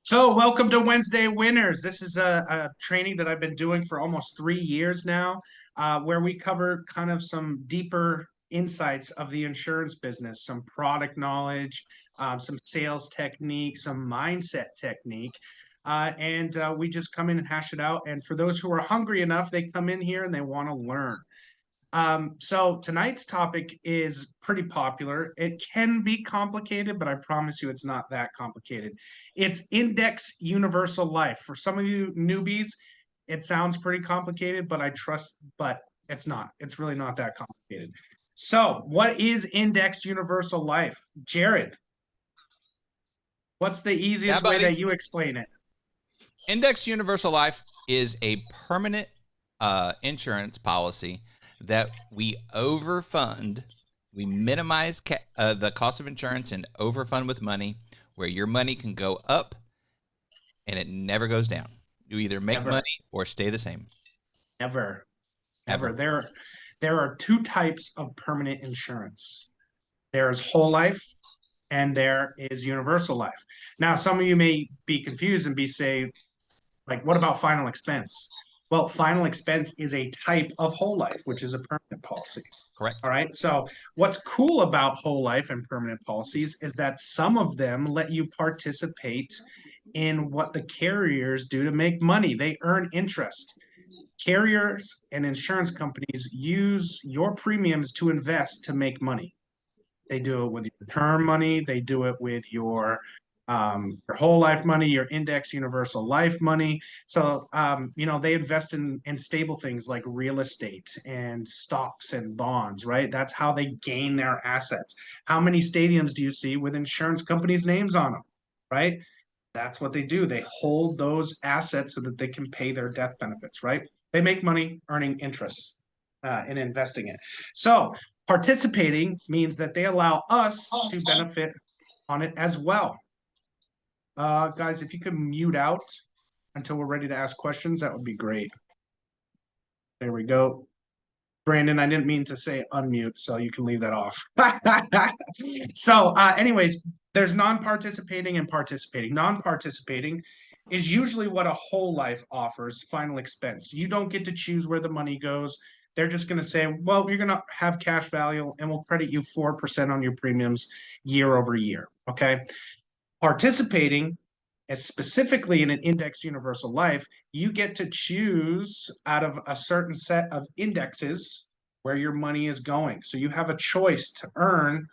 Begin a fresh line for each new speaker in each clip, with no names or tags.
So, welcome to Wednesday Winners. This is a training that I've been doing for almost 3 years now, where we cover kind of some deeper insights of the insurance business, some product knowledge, some sales technique, some mindset technique. And we just come in and hash it out. And for those who are hungry enough, they come in here and they want to learn. So tonight's topic is pretty popular. It can be complicated, but I promise you it's not that complicated. It's index universal life. For some of you newbies, it sounds pretty complicated, but it's not. It's really not that complicated. So, what is index universal life? Jared, what's the
Yeah,
easiest way
buddy.
that you explain it?
Index Universal Life is a permanent insurance policy that we overfund. We minimize the cost of insurance and overfund with money where your money can go up and it never goes down. You either make
Never,
money or stay the same.
never, never.
Ever.
There are two types of permanent insurance. There's whole life and there is universal life. Now, some of you may be confused and be say, like, what about final expense? Well, final expense is a type of whole life, which is a permanent policy. All
Correct.
right. So, what's cool about whole life and permanent policies is that some of them let you participate in what the carriers do to make money. They earn interest. Carriers and insurance companies use your premiums to invest to make money. They do it with your term money. They do it with your whole life money, your index universal life money. So they invest in stable things like real estate and stocks and bonds, right? That's how they gain their assets. How many stadiums do you see with insurance companies' names on them, right? That's what they do. They hold those assets so that they can pay their death benefits, right? They make money earning interest in investing it. So participating means that they allow us to benefit on it as well. Guys, if you could mute out until we're ready to ask questions, that would be great. There we go. Brandon, I didn't mean to say unmute, so you can leave that off. Anyways, there's non-participating and participating. Non-participating is usually what a whole life offers, final expense. You don't get to choose where the money goes. They're just going to say, well, you're going to have cash value and we'll credit you 4% on your premiums year over year. Okay. Participating, as specifically in an index universal life, you get to choose out of a certain set of indexes where your money is going. So you have a choice to earn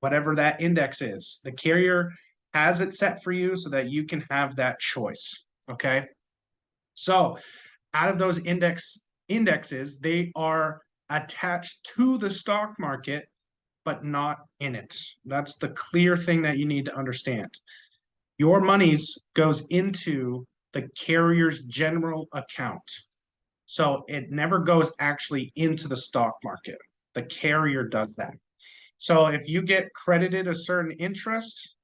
whatever that index is. The carrier has it set for you so that you can have that choice. Okay. So out of those indexes, they are attached to the stock market, but not in it. That's the clear thing that you need to understand. Your monies goes into the carrier's general account. So it never goes actually into the stock market. The carrier does that. So if you get credited a certain interest,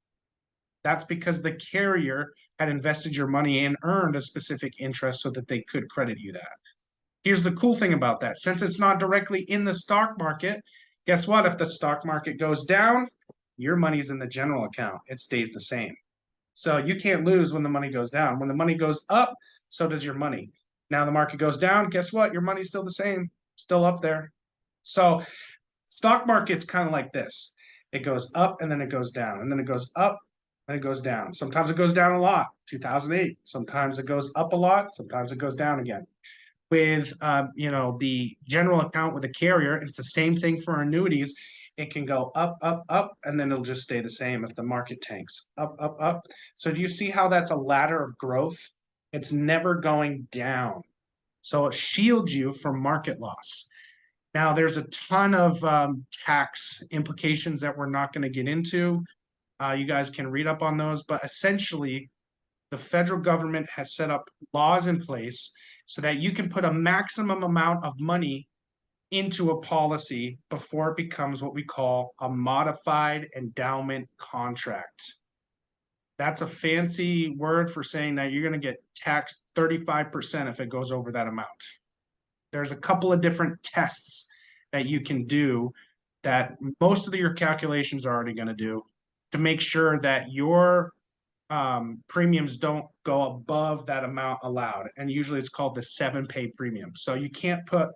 that's because the carrier had invested your money and earned a specific interest so that they could credit you that. Here's the cool thing about that. Since it's not directly in the stock market, guess what? If the stock market goes down, your money's in the general account. It stays the same. So you can't lose when the money goes down. When the money goes up, so does your money. Now the market goes down, guess what? Your money's still the same, still up there. So stock market's kind of like this. It goes up and then it goes down, and then it goes up and it goes down. Sometimes it goes down a lot, 2008. Sometimes it goes up a lot, sometimes it goes down again. With the general account with a carrier, it's the same thing for annuities. It can go up, up, up, and then it'll just stay the same if the market tanks. Up, up, up. So do you see how that's a ladder of growth? It's never going down. So it shields you from market loss. Now, there's a ton of tax implications that we're not going to get into. You guys can read up on those, but essentially, the federal government has set up laws in place so that you can put a maximum amount of money into a policy before it becomes what we call a modified endowment contract. That's a fancy word for saying that you're going to get taxed 35% if it goes over that amount. There's a couple of different tests that you can do that most of your calculations are already going to do to make sure that your premiums don't go above that amount allowed. And usually it's called the 7-pay premium. So you can't put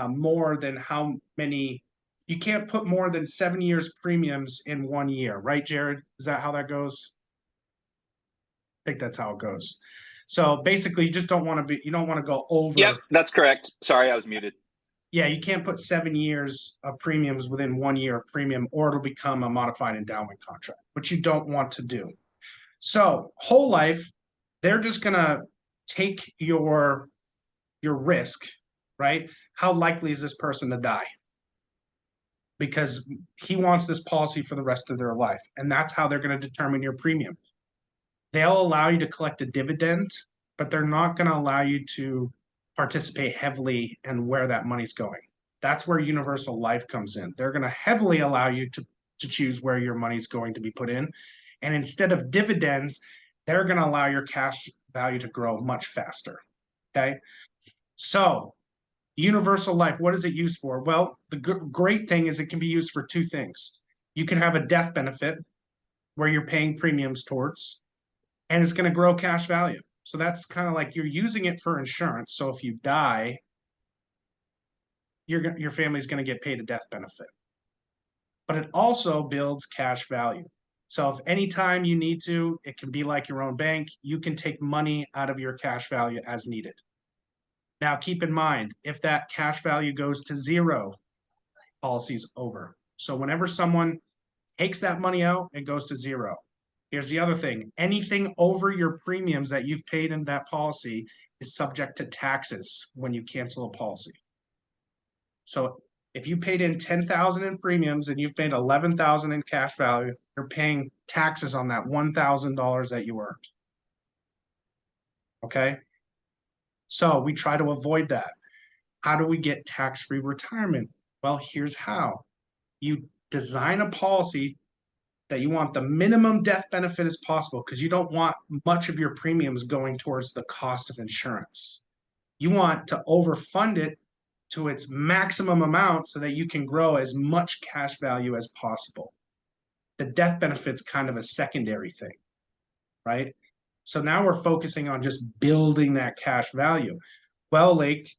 more than how many, you can't put more than 7 years premiums in 1 year, right, Jared? Is that how that goes? I think that's how it goes. So basically, you just don't want to be, you don't want to go over.
Yep, that's correct. Sorry, I was muted.
Yeah, you can't put 7 years of premiums within 1 year of premium, or it'll become a modified endowment contract, which you don't want to do. So whole life, they're just gonna take your risk, right? How likely is this person to die? Because he wants this policy for the rest of their life, and that's how they're going to determine your premium. They'll allow you to collect a dividend, but they're not going to allow you to participate heavily in where that money's going. That's where universal life comes in. They're going to heavily allow you to choose where your money's going to be put in. And instead of dividends, they're going to allow your cash value to grow much faster. Okay. So universal life, what is it used for? Well, the great thing is it can be used for two things. You can have a death benefit where you're paying premiums towards, and it's going to grow cash value. So that's kind of like you're using it for insurance. So if you die, your family's going to get paid a death benefit. But it also builds cash value. So if anytime you need to, it can be like your own bank, you can take money out of your cash value as needed. Now, keep in mind, if that cash value goes to zero, policy's over. So whenever someone takes that money out, it goes to zero. Here's the other thing. Anything over your premiums that you've paid in that policy is subject to taxes when you cancel a policy. So if you paid in $10,000 in premiums and you've paid $11,000 in cash value, you're paying taxes on that $1,000 that you earned. Okay? So we try to avoid that. How do we get tax-free retirement? Well, here's how. You design a policy that you want the minimum death benefit as possible, because you don't want much of your premiums going towards the cost of insurance. You want to overfund it to its maximum amount so that you can grow as much cash value as possible. The death benefit's kind of a secondary thing, right? So now we're focusing on just building that cash value. Well, Lake,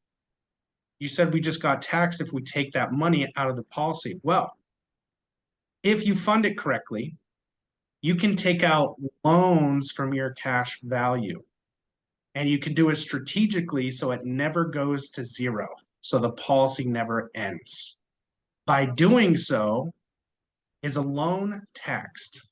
you said we just got taxed if we take that money out of the policy. Well, if you fund it correctly, you can take out loans from your cash value, and you can do it strategically so it never goes to zero. So the policy never ends. By doing so, is a loan taxed?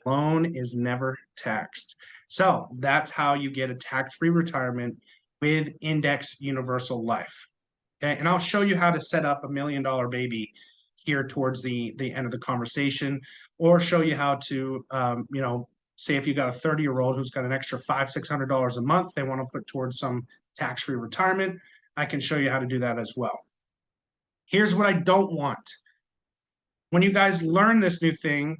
Loan is never taxed. So that's how you get a tax-free retirement with Index Universal Life. Okay, and I'll show you how to set up a $1 million baby here towards the end of the conversation, or show you how to, say if you got a 30-year-old who's got an extra $500-600 a month, they want to put towards some tax-free retirement, I can show you how to do that as well. Here's what I don't want. When you guys learn this new thing,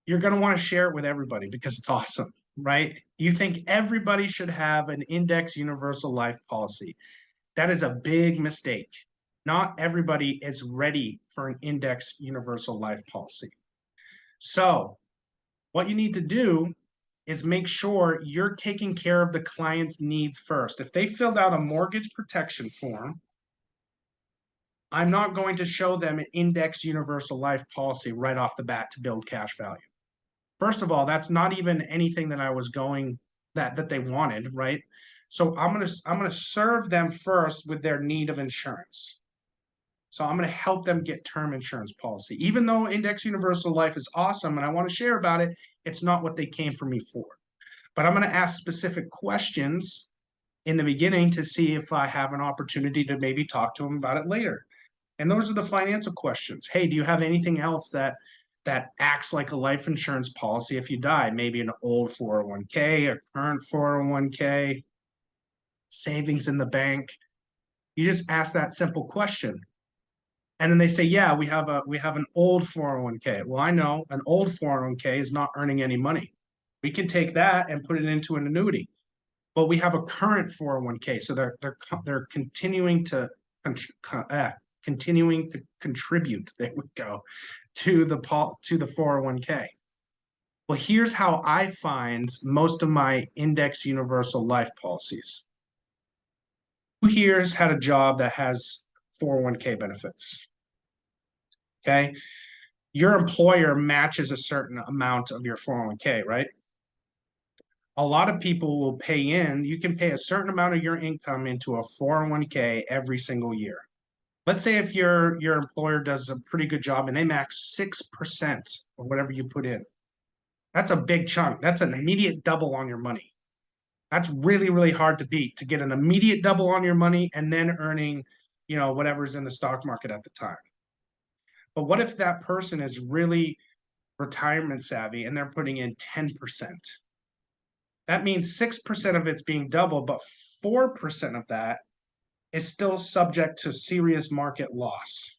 you're going to want to share it with everybody because it's awesome, right? You think everybody should have an Index Universal Life policy. That is a big mistake. Not everybody is ready for an Index Universal Life policy. So what you need to do is make sure you're taking care of the client's needs first. If they filled out a mortgage protection form, I'm not going to show them an Index Universal Life policy right off the bat to build cash value. First of all, that's not even anything that I was going that they wanted, right? So I'm gonna serve them first with their need of insurance. So I'm going to help them get term insurance policy. Even though Index Universal Life is awesome and I want to share about it, it's not what they came for me for. But I'm going to ask specific questions in the beginning to see if I have an opportunity to maybe talk to them about it later. And those are the financial questions. Hey, do you have anything else that acts like a life insurance policy if you die? Maybe an old 401k, a current 401k, savings in the bank. You just ask that simple question. And then they say, yeah, we have an old 401k. Well, I know an old 401k is not earning any money. We can take that and put it into an annuity. But we have a current 401k, so they're continuing to contribute. There we go, to the 401k. Well, here's how I find most of my index universal life policies. Who here's had a job that has 401k benefits? Okay. Your employer matches a certain amount of your 401k, right? A lot of people will pay in, you can pay a certain amount of your income into a 401k every single year. Let's say if your employer does a pretty good job and they max 6% of whatever you put in. That's a big chunk. That's an immediate double on your money. That's really, really hard to beat, to get an immediate double on your money and then earning, whatever's in the stock market at the time. But what if that person is really retirement savvy and they're putting in 10%? That means 6% of it's being doubled, but 4% of that is still subject to serious market loss.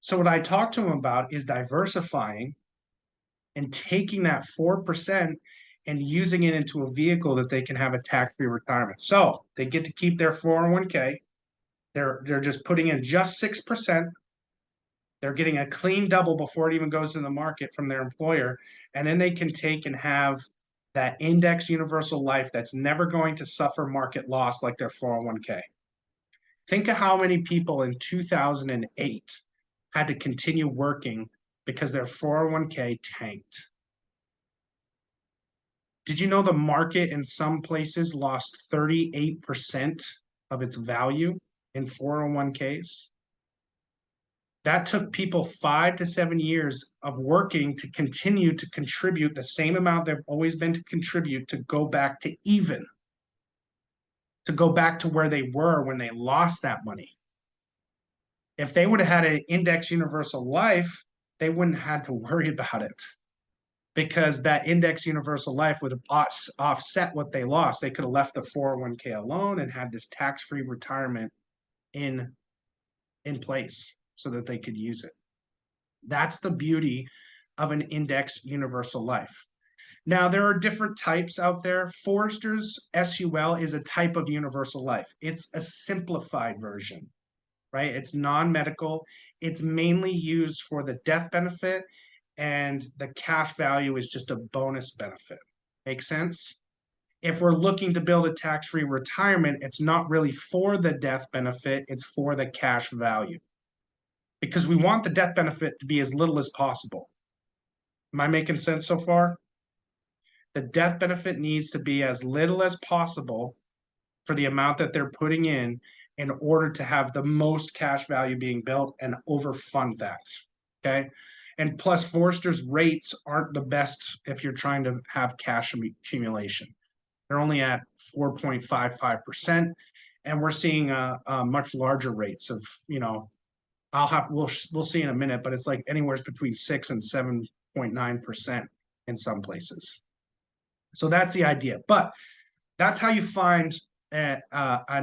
So what I talk to them about is diversifying and taking that 4% and using it into a vehicle that they can have a tax-free retirement. So they get to keep their 401k. They're just putting in just 6%. They're getting a clean double before it even goes in the market from their employer. And then they can take and have that index universal life that's never going to suffer market loss like their 401k. Think of how many people in 2008 had to continue working because their 401k tanked. Did you know the market in some places lost 38% of its value in 401ks? That took people 5 to 7 years of working to continue to contribute the same amount they've always been to contribute to go back to even, to go back to where they were when they lost that money. If they would have had an index universal life, they wouldn't have had to worry about it, because that index universal life would have offset what they lost. They could have left the 401k alone and had this tax-free retirement in place so that they could use it. That's the beauty of an index universal life. Now, there are different types out there. Forrester's SUL is a type of universal life. It's a simplified version, right? It's non-medical. It's mainly used for the death benefit, and the cash value is just a bonus benefit. Make sense? If we're looking to build a tax-free retirement, it's not really for the death benefit, it's for the cash value. Because we want the death benefit to be as little as possible. Am I making sense so far? The death benefit needs to be as little as possible for the amount that they're putting in order to have the most cash value being built and overfund that. Okay. And plus, Forrester's rates aren't the best if you're trying to have cash accumulation. They're only at 4.55%, and we're seeing a much larger rates of, we'll see in a minute, but it's like anywhere between 6 and 7.9% in some places. So that's the idea. But that's how you find an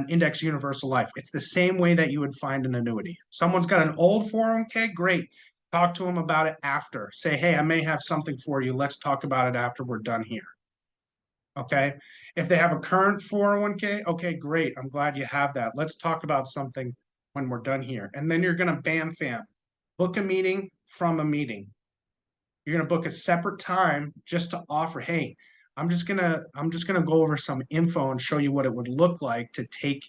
index universal life. It's the same way that you would find an annuity. Someone's got an old 401k, great. Talk to them about it after. Say, hey, I may have something for you. Let's talk about it after we're done here. Okay. If they have a current 401k, okay, great. I'm glad you have that. Let's talk about something when we're done here. And then you're going to bam, fam, book a meeting from a meeting. You're going to book a separate time just to offer, hey, I'm just gonna go over some info and show you what it would look like to take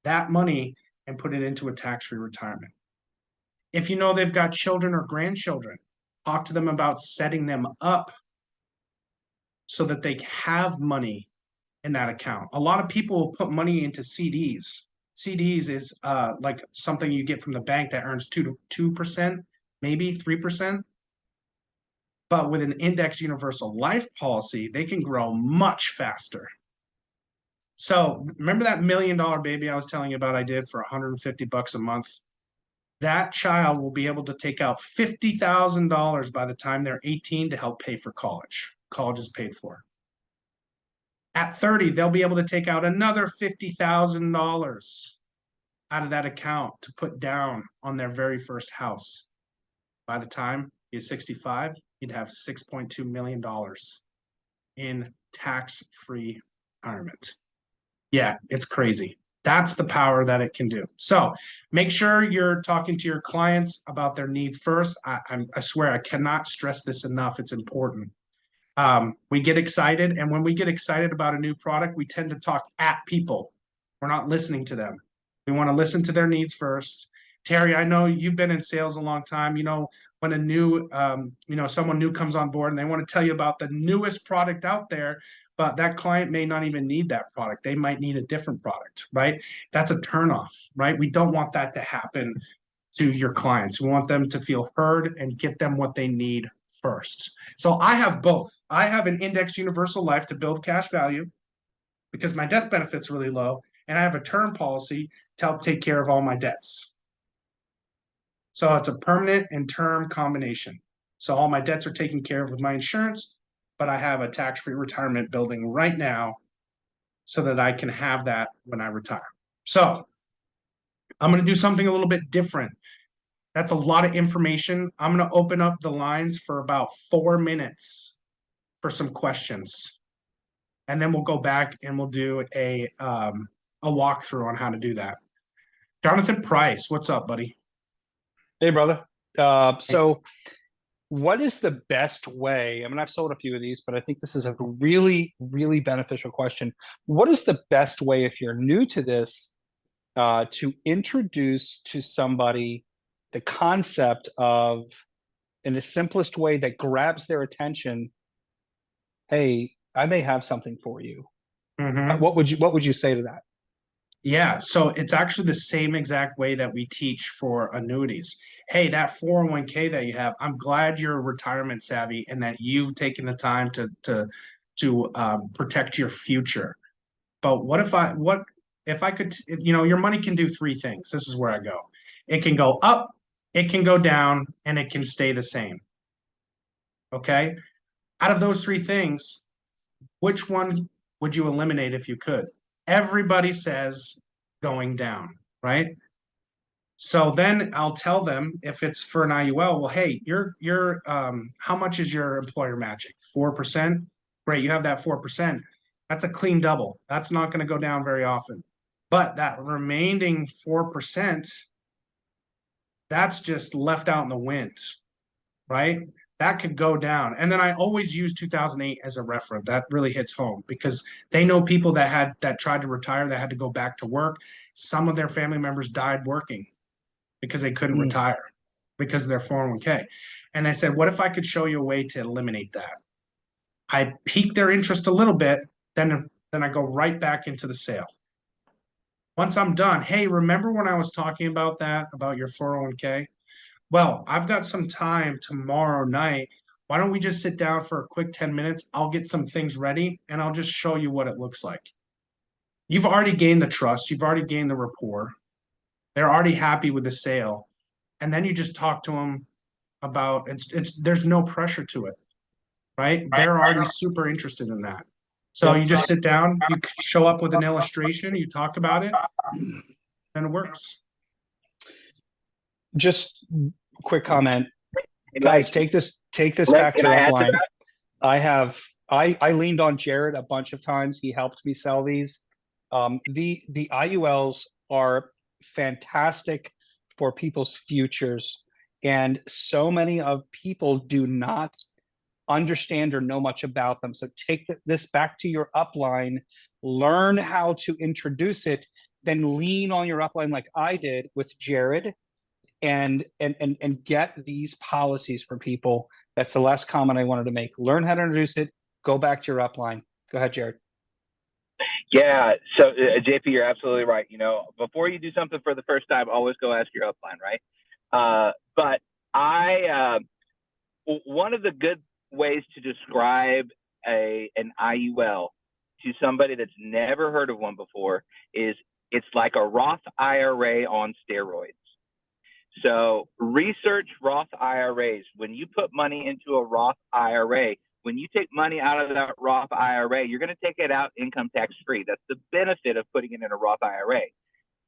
that money and put it into a tax-free retirement. If you know they've got children or grandchildren, talk to them about setting them up so that they have money in that account. A lot of people will put money into CDs. CDs is like something you get from the bank that earns 2%, maybe 3%. But with an index universal life policy, they can grow much faster. So remember that $1 million baby I was telling you about I did for $150 a month? That child will be able to take out $50,000 by the time they're 18 to help pay for college. College is paid for. At 30, they'll be able to take out another $50,000 out of that account to put down on their very first house. By the time you're 65, you'd have $6.2 million in tax-free retirement. Yeah, it's crazy. That's the power that it can do. So make sure you're talking to your clients about their needs first. I swear I cannot stress this enough. It's important. We get excited, and when we get excited about a new product, we tend to talk at people. We're not listening to them. We want to listen to their needs first. Terry, I know you've been in sales a long time. You know, when a new, someone new comes on board and they want to tell you about the newest product out there, but that client may not even need that product. They might need a different product, right? That's a turnoff, right? We don't want that to happen to your clients. We want them to feel heard and get them what they need first. So I have both. I have an index universal life to build cash value because my death benefit's really low, and I have a term policy to help take care of all my debts. So it's a permanent and term combination. So all my debts are taken care of with my insurance, but I have a tax-free retirement building right now so that I can have that when I retire. So I'm going to do something a little bit different. That's a lot of information. I'm going to open up the lines for about 4 minutes for some questions. And then we'll go back and we'll do a walkthrough on how to do that. Jonathan Price, what's up, buddy?
Hey, brother. So what is the best way? I mean, I've sold a few of these, but I think this is a really, really beneficial question. What is the best way, if you're new to this, to introduce to somebody the concept of, in the simplest way that grabs their attention? Hey, I may have something for you.
Mm-hmm.
What would you say to that?
Yeah, so it's actually the same exact way that we teach for annuities. Hey, that 401k that you have, I'm glad you're retirement savvy and that you've taken the time to protect your future. But what if I could, your money can do three things. This is where I go. It can go up, it can go down, and it can stay the same. Okay? Out of those three things, which one would you eliminate if you could? Everybody says going down, right? So then I'll tell them if it's for an IUL, well, hey, you're how much is your employer matching? 4%? Great, you have that 4%. That's a clean double. That's not going to go down very often. But that remaining 4%, that's just left out in the wind, right? That could go down. And then I always use 2008 as a reference. That really hits home because they know people that tried to retire, that had to go back to work. Some of their family members died working because they couldn't retire because of their 401k. And I said, what if I could show you a way to eliminate that? I pique their interest a little bit, then I go right back into the sale. Once I'm done, hey, remember when I was talking about that, about your 401k? Well, I've got some time tomorrow night. Why don't we just sit down for a quick 10 minutes? I'll get some things ready and I'll just show you what it looks like. You've already gained the trust. You've already gained the rapport. They're already happy with the sale. And then you just talk to them about there's no pressure to it, right? They're already super interested in that. So you just sit down, you show up with an illustration, you talk about it, and it works.
Just quick comment, guys. Take this back to your upline. I leaned on Jared a bunch of times. He helped me sell these. The IULs are fantastic for people's futures, and so many of people do not understand or know much about them. So take this back to your upline, learn how to introduce it, then lean on your upline like I did with Jared. And get these policies for people. That's the last comment I wanted to make. Learn how to introduce it. Go back to your upline. Go ahead, Jared.
Yeah. So JP, you're absolutely right. Before you do something for the first time, always go ask your upline, right? But one of the good ways to describe an IUL to somebody that's never heard of one before is it's like a Roth IRA on steroids. So research Roth IRAs. When you put money into a Roth IRA, when you take money out of that Roth IRA, you're going to take it out income tax free. That's the benefit of putting it in a Roth IRA.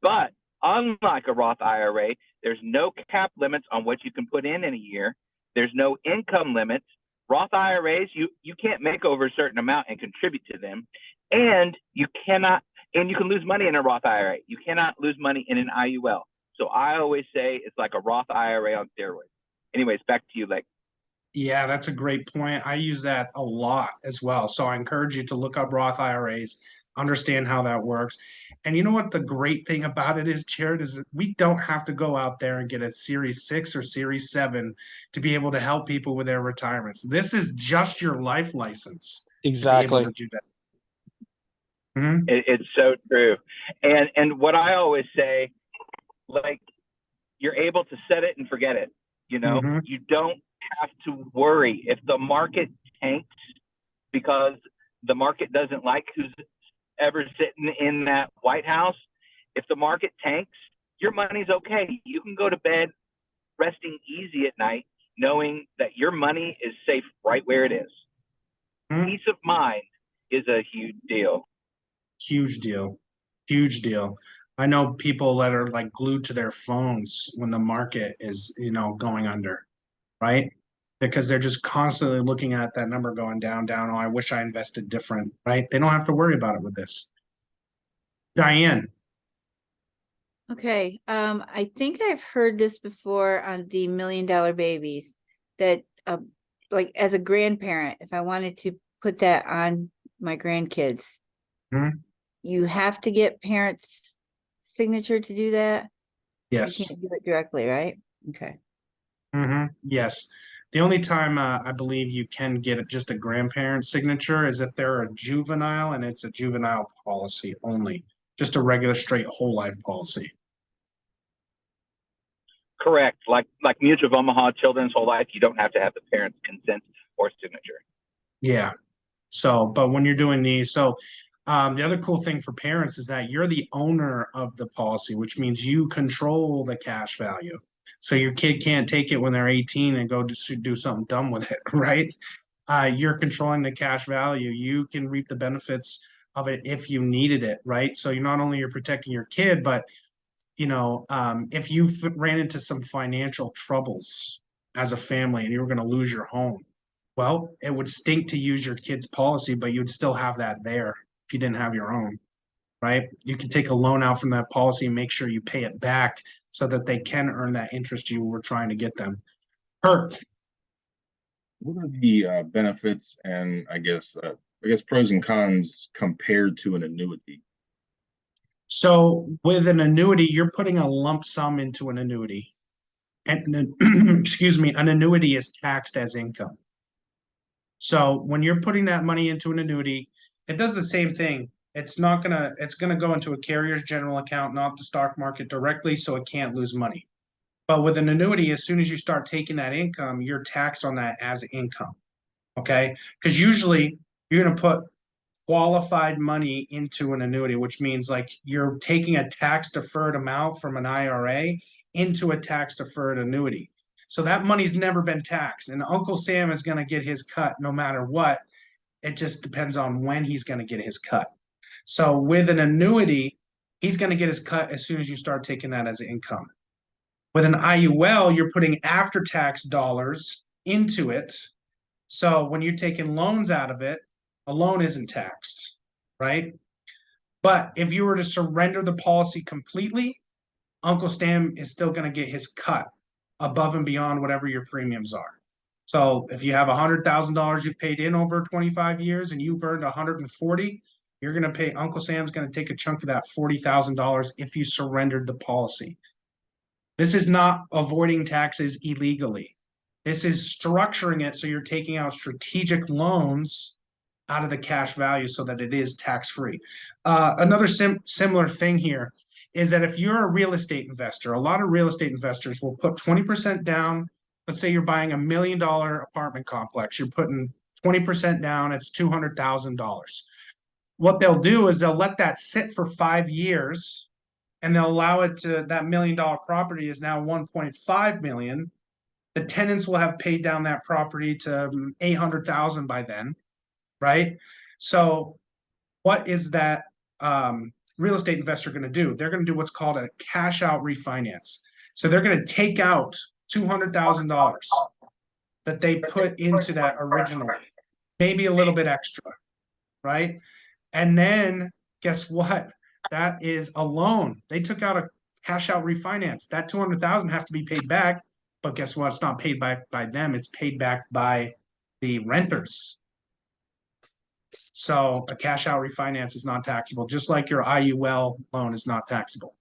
But unlike a Roth IRA, there's no cap limits on what you can put in a year. There's no income limits. Roth IRAs, you can't make over a certain amount and contribute to them. And you can lose money in a Roth IRA. You cannot lose money in an IUL. So I always say it's like a Roth IRA on steroids. Anyways, back to you, Leg.
Yeah, that's a great point. I use that a lot as well. So I encourage you to look up Roth IRAs, understand how that works. And you know what the great thing about it is, Jared, is that we don't have to go out there and get a Series 6 or Series 7 to be able to help people with their retirements. This is just your life license to be able to
Exactly.
do that. Mhm.
It's so true. And what I always say, like, you're able to set it and forget it. You know,
Mhm.
you don't have to worry if the market tanks because the market doesn't like who's ever sitting in that White House. If the market tanks, your money's okay. You can go to bed resting easy at night, knowing that your money is safe right where it is.
Mhm.
Peace of mind is a huge deal.
Huge deal. Huge deal. I know people that are like glued to their phones when the market is, going under, right? Because they're just constantly looking at that number going down, down. Oh, I wish I invested different, right? They don't have to worry about it with this. Diane.
Okay, I think I've heard this before on the Million Dollar Babies that like as a grandparent, if I wanted to put that on my grandkids,
Mhm.
you have to get parents' signature to do that. You
Yes.
can't do it directly, right? Okay.
Yes. The only time I believe you can get just a grandparent signature is if they're a juvenile and it's a juvenile policy only, just a regular straight whole life policy.
Correct. Like Mutual of Omaha Children's Whole Life, you don't have to have the parents' consent or signature.
Yeah. So, but when you're doing these, the other cool thing for parents is that you're the owner of the policy, which means you control the cash value. So your kid can't take it when they're 18 and go to do something dumb with it, right? You're controlling the cash value. You can reap the benefits of it if you needed it, right? So you're not only you're protecting your kid, but if you ran into some financial troubles as a family and you were going to lose your home, well, it would stink to use your kid's policy, but you'd still have that there if you didn't have your own, right? You can take a loan out from that policy and make sure you pay it back so that they can earn that interest you were trying to get them. Kirk.
What are the benefits and I guess pros and cons compared to an annuity?
So with an annuity, you're putting a lump sum into an annuity. And excuse me, an annuity is taxed as income. So when you're putting that money into an annuity, it does the same thing. It's gonna go into a carrier's general account, not the stock market directly, so it can't lose money. But with an annuity, as soon as you start taking that income, you're taxed on that as income. Okay? Because usually you're gonna put qualified money into an annuity, which means like you're taking a tax deferred amount from an IRA into a tax deferred annuity. So that money's never been taxed, and Uncle Sam is going to get his cut no matter what. It just depends on when he's going to get his cut. So with an annuity, he's going to get his cut as soon as you start taking that as income. With an IUL, you're putting after tax dollars into it. So when you're taking loans out of it, a loan isn't taxed, right? But if you were to surrender the policy completely, Uncle Sam is still going to get his cut above and beyond whatever your premiums are. So if you have $100,000 you've paid in over 25 years and you've earned 140, you're going to pay, Uncle Sam's going to take a chunk of that $40,000 if you surrendered the policy. This is not avoiding taxes illegally. This is structuring it so you're taking out strategic loans out of the cash value so that it is tax free. Another similar thing here is that if you're a real estate investor, a lot of real estate investors will put 20% down. Let's say you're buying $1 million apartment complex, you're putting 20% down, it's $200,000. What they'll do is they'll let that sit for 5 years and they'll allow it to, that $1 million property is now 1.5 million. The tenants will have paid down that property to 800,000 by then, right? So what is that real estate investor going to do? They're going to do what's called a cash out refinance. So they're going to take out $200,000 that they put into that originally, maybe a little bit extra, right? And then guess what? That is a loan. They took out a cash out refinance. That 200,000 has to be paid back. But guess what? It's not paid back by them. It's paid back by the renters. So a cash out refinance is not taxable, just like your IUL loan is not taxable.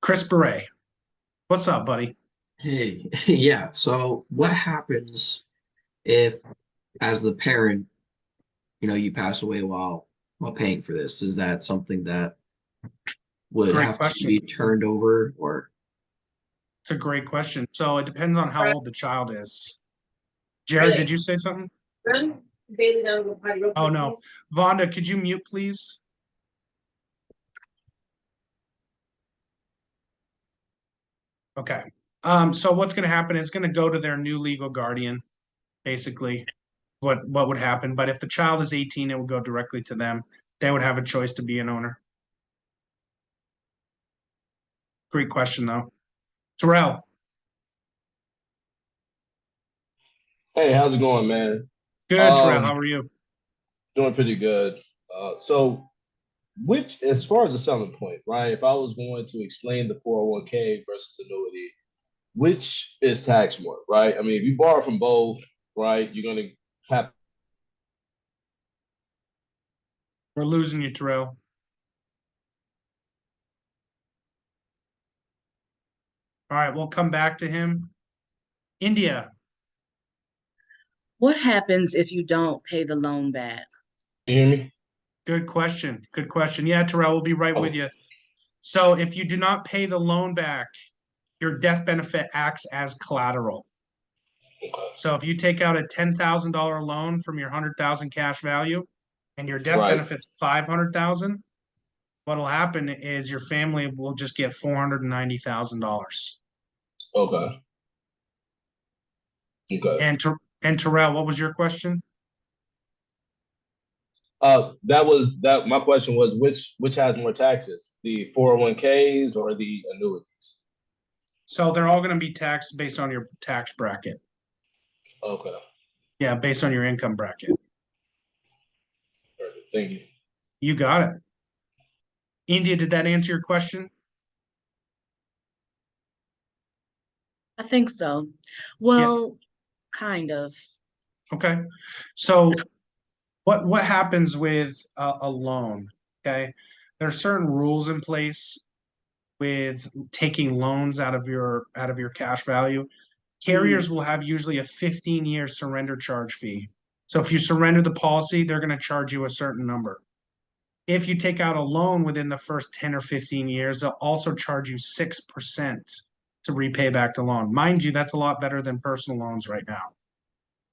Chris Beret, what's up, buddy?
Hey, yeah. So what happens if, as the parent, you pass away while paying for this? Is that something that would
Great
have to
question.
be turned over, or?
It's a great question. So it depends on how old the child is. Jared, did you say something? Oh, no. Vonda, could you mute, please? Okay. So what's going to happen is going to go to their new legal guardian, basically, what would happen. But if the child is 18, it would go directly to them. They would have a choice to be an owner. Great question, though. Terrell.
Hey, how's it going, man?
Good, Terrell. How are you?
Doing pretty good. So as far as the selling point, right? If I was going to explain the 401k versus annuity, which is taxed more, right? I mean, if you borrow from both, right, you're going to have.
We're losing you, Terrell. All right, we'll come back to him. India.
What happens if you don't pay the loan back?
You hear me?
Good question. Good question. Yeah, Terrell, we'll be right with you. So if you do not pay the loan back, your death benefit acts as collateral. So if you take out a $10,000 loan from your 100,000 cash value and your death benefit's 500,000, what'll happen is your family will just get $490,000.
Okay. Okay.
And Terrell, what was your question?
My question was which has more taxes, the 401ks or the annuities?
So they're all going to be taxed based on your tax bracket.
Okay.
Yeah, based on your income bracket.
Perfect. Thank you.
You got it. India, did that answer your question?
I think so. Well, kind of.
Okay. So what happens with a loan? Okay. There are certain rules in place with taking loans out of your cash value. Carriers will have usually a 15-year surrender charge fee. So if you surrender the policy, they're going to charge you a certain number. If you take out a loan within the first 10 or 15 years, they'll also charge you 6% to repay back the loan. Mind you, that's a lot better than personal loans right now.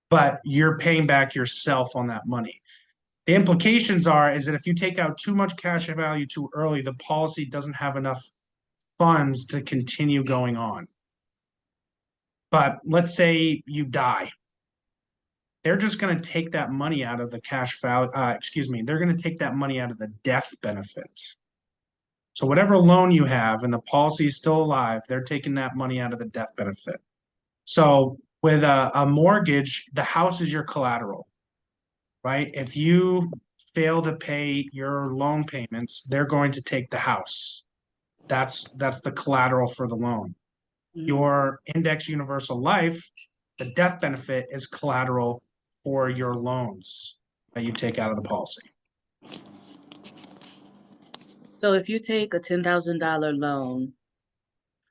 But you're paying back yourself on that money. The implications is that if you take out too much cash value too early, the policy doesn't have enough funds to continue going on. But let's say you die. They're just going to take that money out of the cash value. They're going to take that money out of the death benefit. So whatever loan you have and the policy is still alive, they're taking that money out of the death benefit. So with a mortgage, the house is your collateral, right? If you fail to pay your loan payments, they're going to take the house. That's the collateral for the loan. Your index universal life, the death benefit is collateral for your loans that you take out of the policy.
So if you take a $10,000 loan,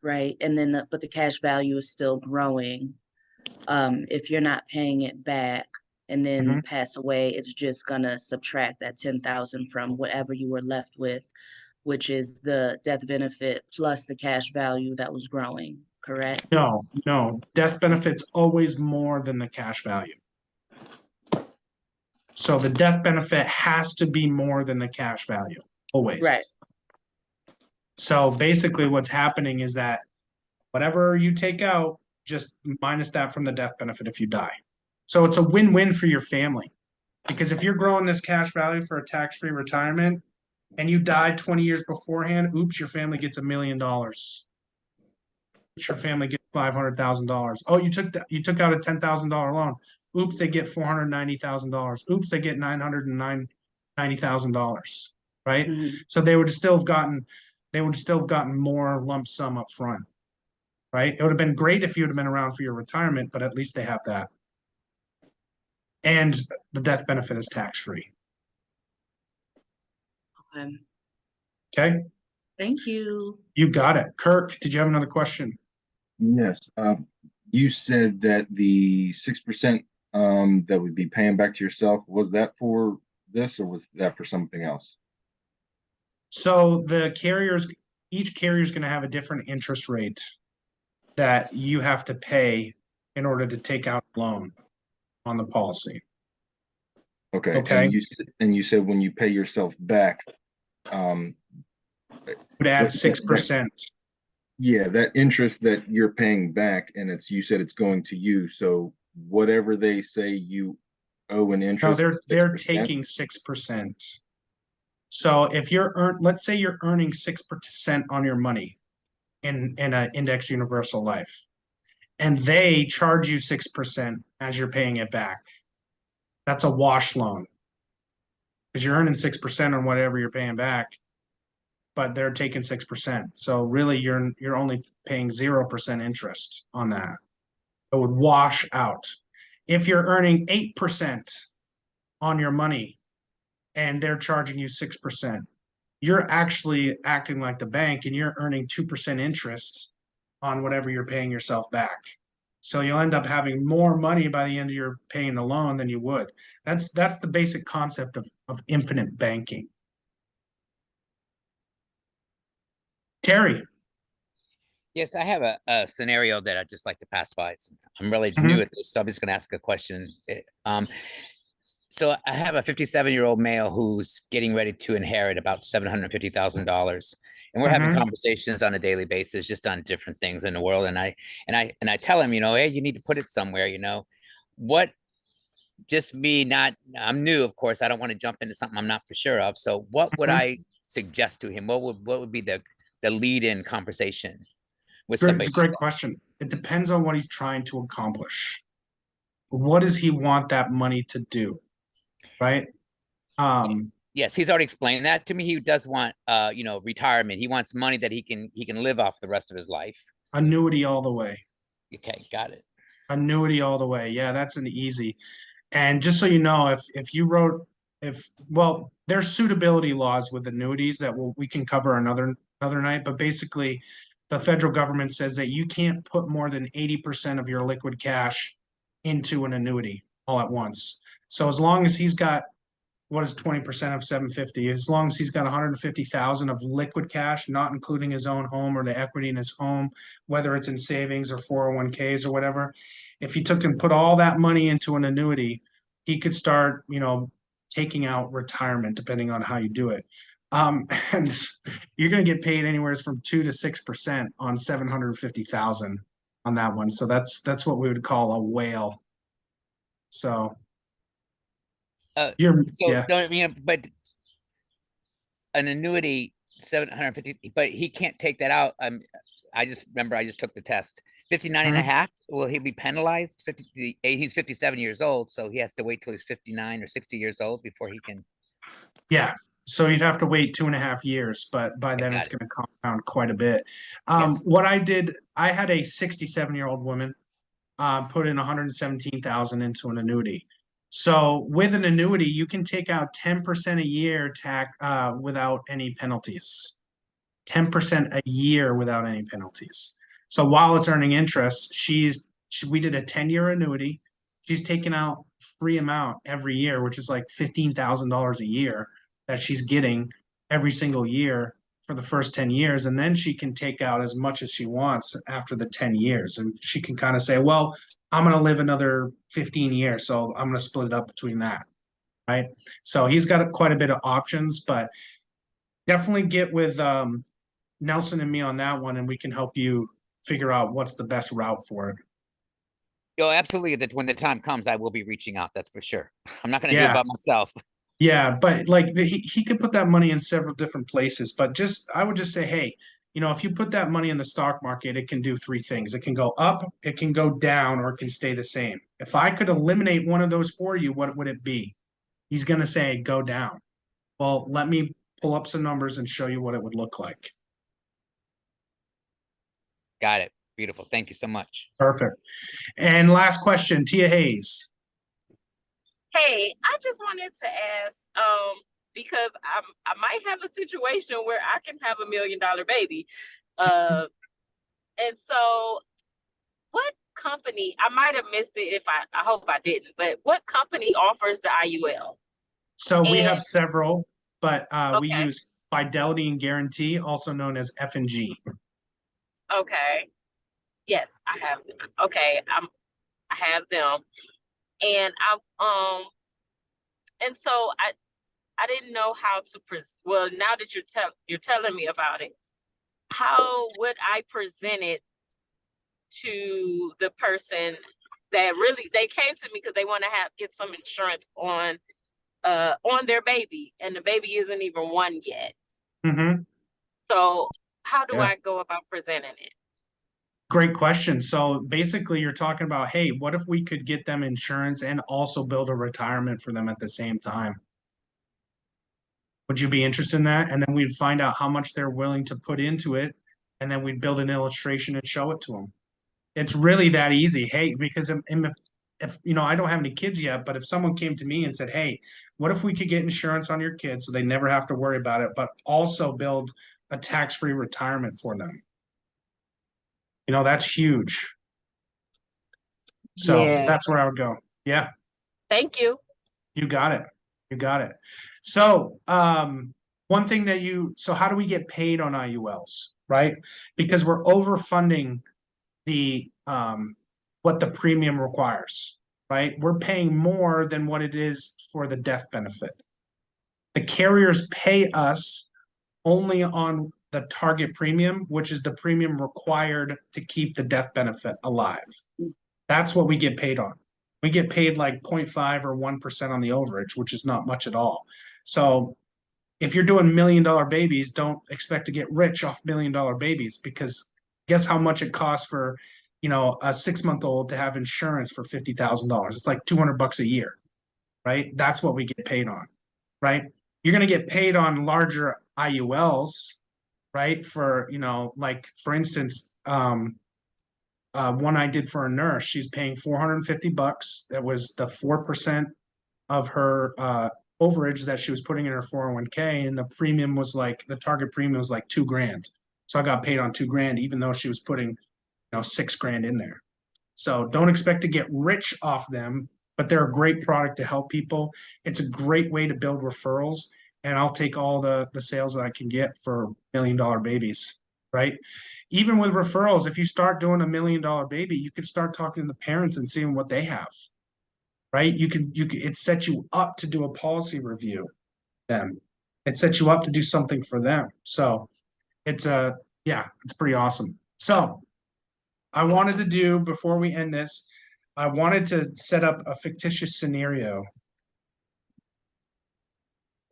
right, and then but the cash value is still growing, if you're not paying it back and then pass away, it's just gonna subtract that 10,000 from whatever you were left with, which is the death benefit plus the cash value that was growing, correct?
No. Death benefit's always more than the cash value. So the death benefit has to be more than the cash value, always.
Right.
So basically what's happening is that whatever you take out, just minus that from the death benefit if you die. So it's a win-win for your family. Because if you're growing this cash value for a tax-free retirement and you died 20 years beforehand, oops, your family gets $1 million. Oops, your family gets $500,000. Oh, you took out a $10,000 loan. Oops, they get $490,000. Oops, they get $990,000, right? So they would still have gotten they would still have gotten more lump sum up front, right? It would have been great if you would have been around for your retirement, but at least they have that. And the death benefit is tax-free.
Okay.
Okay,
Thank you.
you got it. Kirk, did you have another question?
Yes. You said that the 6% that would be paying back to yourself, was that for this or was that for something else?
So the carriers, each carrier is going to have a different interest rate that you have to pay in order to take out a loan on the policy.
Okay.
Okay.
And you said when you pay yourself back,
Would add
what-
6%.
yeah, that interest that you're paying back, and you said it's going to you. So whatever they say you owe an
No,
interest,
they're
6%?
taking 6%. So if let's say you're earning 6% on your money in an index universal life, and they charge you 6% as you're paying it back. That's a wash loan. Because you're earning 6% on whatever you're paying back, but they're taking 6%. So really you're only paying 0% interest on that. It would wash out. If you're earning 8% on your money and they're charging you 6%, you're actually acting like the bank and you're earning 2% interest on whatever you're paying yourself back. So you'll end up having more money by the end of your paying the loan than you would. That's the basic concept of infinite banking. Terry.
Yes, I have a scenario that I'd just like to pass by. I'm really
Mhm.
new at this, so I'm just going to ask a question. So I have a 57-year-old male who's getting ready to inherit about $750,000, and we're having
Mhm.
conversations on a daily basis, just on different things in the world. And I tell him, hey, you need to put it somewhere. What? Just me, not. I'm new, of course. I don't want to jump into something I'm not for sure of. So what would
Mhm.
I suggest to him? What would be the lead-in conversation with
It's
somebody?
a great question. It depends on what he's trying to accomplish. What does he want that money to do? Right?
Yes, he's already explained that to me. He does want retirement. He wants money that he can live off the rest of his life.
Annuity all the way.
Okay, got it.
Annuity all the way. Yeah, that's an easy. And just so you know, there's suitability laws with annuities that we can cover another night, but basically the federal government says that you can't put more than 80% of your liquid cash into an annuity all at once. So as long as he's got, what is 20% of 750? As long as he's got 150,000 of liquid cash, not including his own home or the equity in his home, whether it's in savings or 401ks or whatever, if he took and put all that money into an annuity, he could start, taking out retirement depending on how you do it. And you're going to get paid anywhere from 2 to 6% on 750,000 on that one. So that's what we would call a whale. So yeah.
But an annuity 750, but he can't take that out. I just took the test. 59 and a half, will he be penalized? He's 57 years old, so he has to wait till he's 59 or 60 years old before he can.
Yeah. So you'd have to wait 2.5 years, but by then it's going to compound quite a bit.
Yes.
What I did, I had a 67-year-old woman put in 117,000 into an annuity. So with an annuity, you can take out 10% a year without any penalties. 10% a year without any penalties. So while it's earning interest, we did a 10-year annuity. She's taking out free amount every year, which is like $15,000 a year that she's getting every single year for the first 10 years. And then she can take out as much as she wants after the 10 years. And she can kind of say, well, I'm going to live another 15 years. So I'm going to split it up between that. Right. So he's got quite a bit of options, but definitely get with Nelson and me on that one, and we can help you figure out what's the best route for it.
Absolutely. That when the time comes, I will be reaching out. That's for sure. I'm not going to do it by myself.
Yeah, but like he could put that money in several different places, but I would just say, hey, if you put that money in the stock market, it can do three things. It can go up, it can go down, or it can stay the same. If I could eliminate one of those for you, what would it be? He's going to say, go down. Well, let me pull up some numbers and show you what it would look like.
Got it. Beautiful. Thank you so much.
Perfect. And last question, Tia Hayes.
Hey, I just wanted to ask, because I might have a situation where I can have $1 million baby. And so what company, I might have missed it if I hope I didn't, but what company offers the IUL?
So we have
And
several, but we
okay,
use Fidelity and Guarantee, also known as F&G.
okay. Yes, I have them. Okay, I have them. And and so I didn't know how to well, now that you're telling me about it, how would I present it to the person that really they came to me because they want to get some insurance on their baby, and the baby isn't even one yet.
Mm-hmm.
So how do
Yeah.
I go about presenting it?
Great question. So basically you're talking about, hey, what if we could get them insurance and also build a retirement for them at the same time? Would you be interested in that? And then we'd find out how much they're willing to put into it, and then we'd build an illustration and show it to them. It's really that easy. Hey, because if you know, I don't have any kids yet, but if someone came to me and said, hey, what if we could get insurance on your kids so they never have to worry about it, but also build a tax-free retirement for them? You know, that's huge. So
Yeah.
that's where I would go. Yeah,
Thank you.
you got it. You got it. So one thing that so how do we get paid on IULs, right? Because we're overfunding the what the premium requires, right? We're paying more than what it is for the death benefit. The carriers pay us only on the target premium, which is the premium required to keep the death benefit alive. That's what we get paid on. We get paid like 0.5 or 1% on the overage, which is not much at all. So if you're doing $1 million babies, don't expect to get rich off $1 million babies, because guess how much it costs for, you know, a 6-month-old to have insurance for $50,000. It's like $200 a year, right? That's what we get paid on, right? You're going to get paid on larger IULs, right? For, you know, like for instance, one I did for a nurse, she's paying $450. That was the 4% of her overage that she was putting in her 401k, and the premium was like, the target premium was like $2,000. So I got paid on $2,000, even though she was putting, you know, $6,000 in there. So don't expect to get rich off them, but they're a great product to help people. It's a great way to build referrals, and I'll take all the sales that I can get for $1 million babies, right? Even with referrals, if you start doing $1 million baby, you can start talking to the parents and seeing what they have, right? You can it sets you up to do a policy review them. It sets you up to do something for them. So it's yeah, it's pretty awesome. So I wanted to do, before we end this, I wanted to set up a fictitious scenario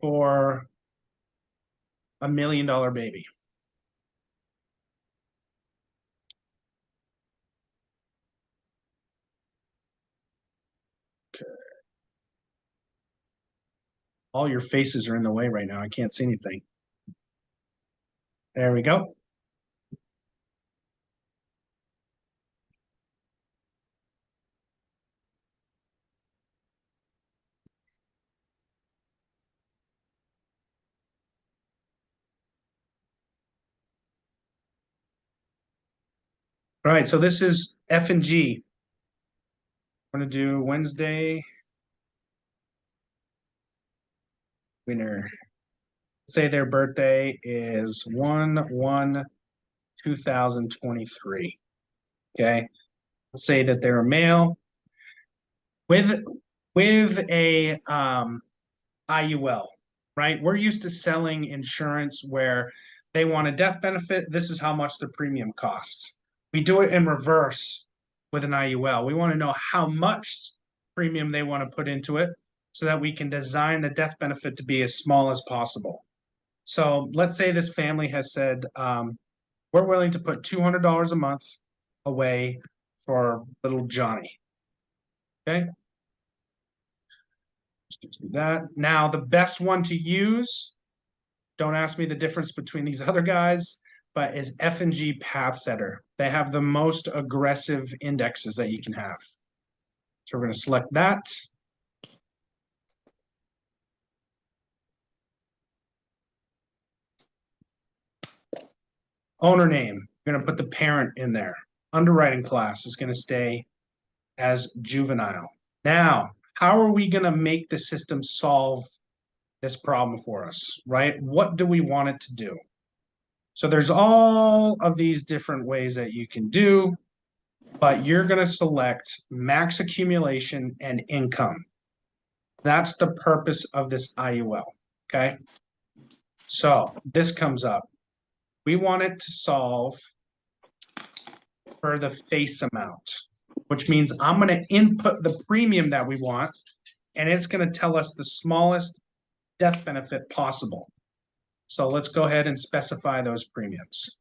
for $1 million baby. Okay. All your faces are in the way right now. I can't see anything. There we go. All right, so this is F&G. I'm going to do Wednesday winner. Say their birthday is 1/1/2023. Okay. Let's say that they're a male with a IUL, right? We're used to selling insurance where they want a death benefit. This is how much the premium costs. We do it in reverse with an IUL. We want to know how much premium they want to put into it so that we can design the death benefit to be as small as possible. So let's say this family has said, we're willing to put $200 a month away for little Johnny. Okay. Let's do that. Now, the best one to use, don't ask me the difference between these other guys, but is F&G Path Setter. They have the most aggressive indexes that you can have. So we're going to select that. Owner name, we're going to put the parent in there. Underwriting class is going to stay as juvenile. Now, how are we going to make the system solve this problem for us, right? What do we want it to do? So there's all of these different ways that you can do, but you're going to select max accumulation and income. That's the purpose of this IUL, okay? So this comes up. We want it to solve for the face amount, which means I'm going to input the premium that we want, and it's going to tell us the smallest death benefit possible. So let's go ahead and specify those premiums.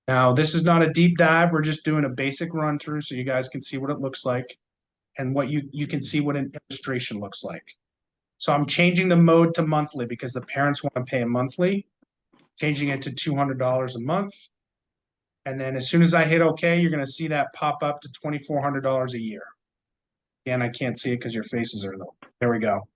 Now, this is not a deep dive. We're just doing a basic run through so you guys can see what it looks like and what you can see what an illustration looks like. So I'm changing the mode to monthly because the parents want to pay a monthly, changing it to $200 a month. And then as soon as I hit OK, you're going to see that pop up to $2,400 a year. Again, I can't see it because your faces are low. There we go.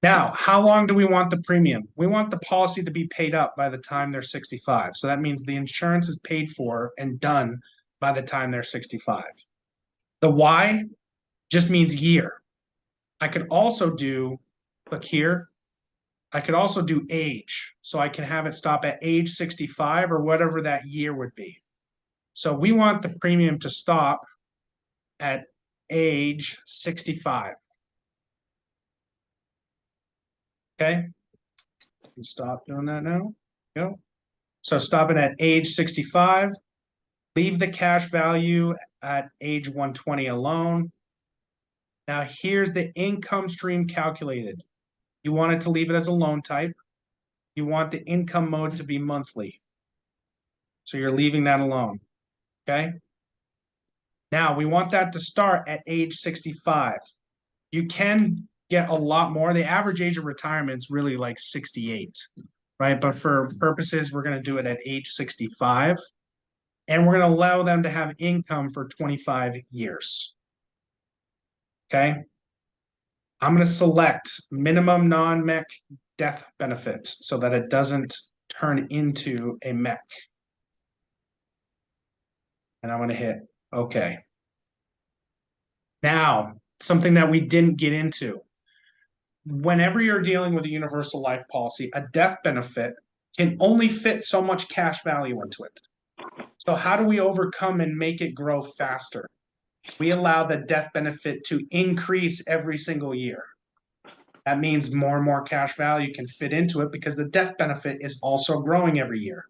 Now, how long do we want the premium? We want the policy to be paid up by the time they're 65. So that means the insurance is paid for and done by the time they're 65. The Y just means year. I could also do, click here, I could also do age. So I can have it stop at age 65 or whatever that year would be. So we want the premium to stop at age 65. Okay, stop doing that now. Go. So stop it at age 65. Leave the cash value at age 120 alone. Now here's the income stream calculated. You want it to leave it as a loan type. You want the income mode to be monthly. So you're leaving that alone. Okay. Now we want that to start at age 65. You can get a lot more. The average age of retirement is really like 68, right? But for purposes, we're going to do it at age 65. And we're going to allow them to have income for 25 years. Okay. I'm going to select minimum non-MEC death benefit so that it doesn't turn into a MEC. And I'm going to hit OK. Now, something that we didn't get into. Whenever you're dealing with a universal life policy, a death benefit can only fit so much cash value into it. So how do we overcome and make it grow faster? We allow the death benefit to increase every single year. That means more and more cash value can fit into it because the death benefit is also growing every year.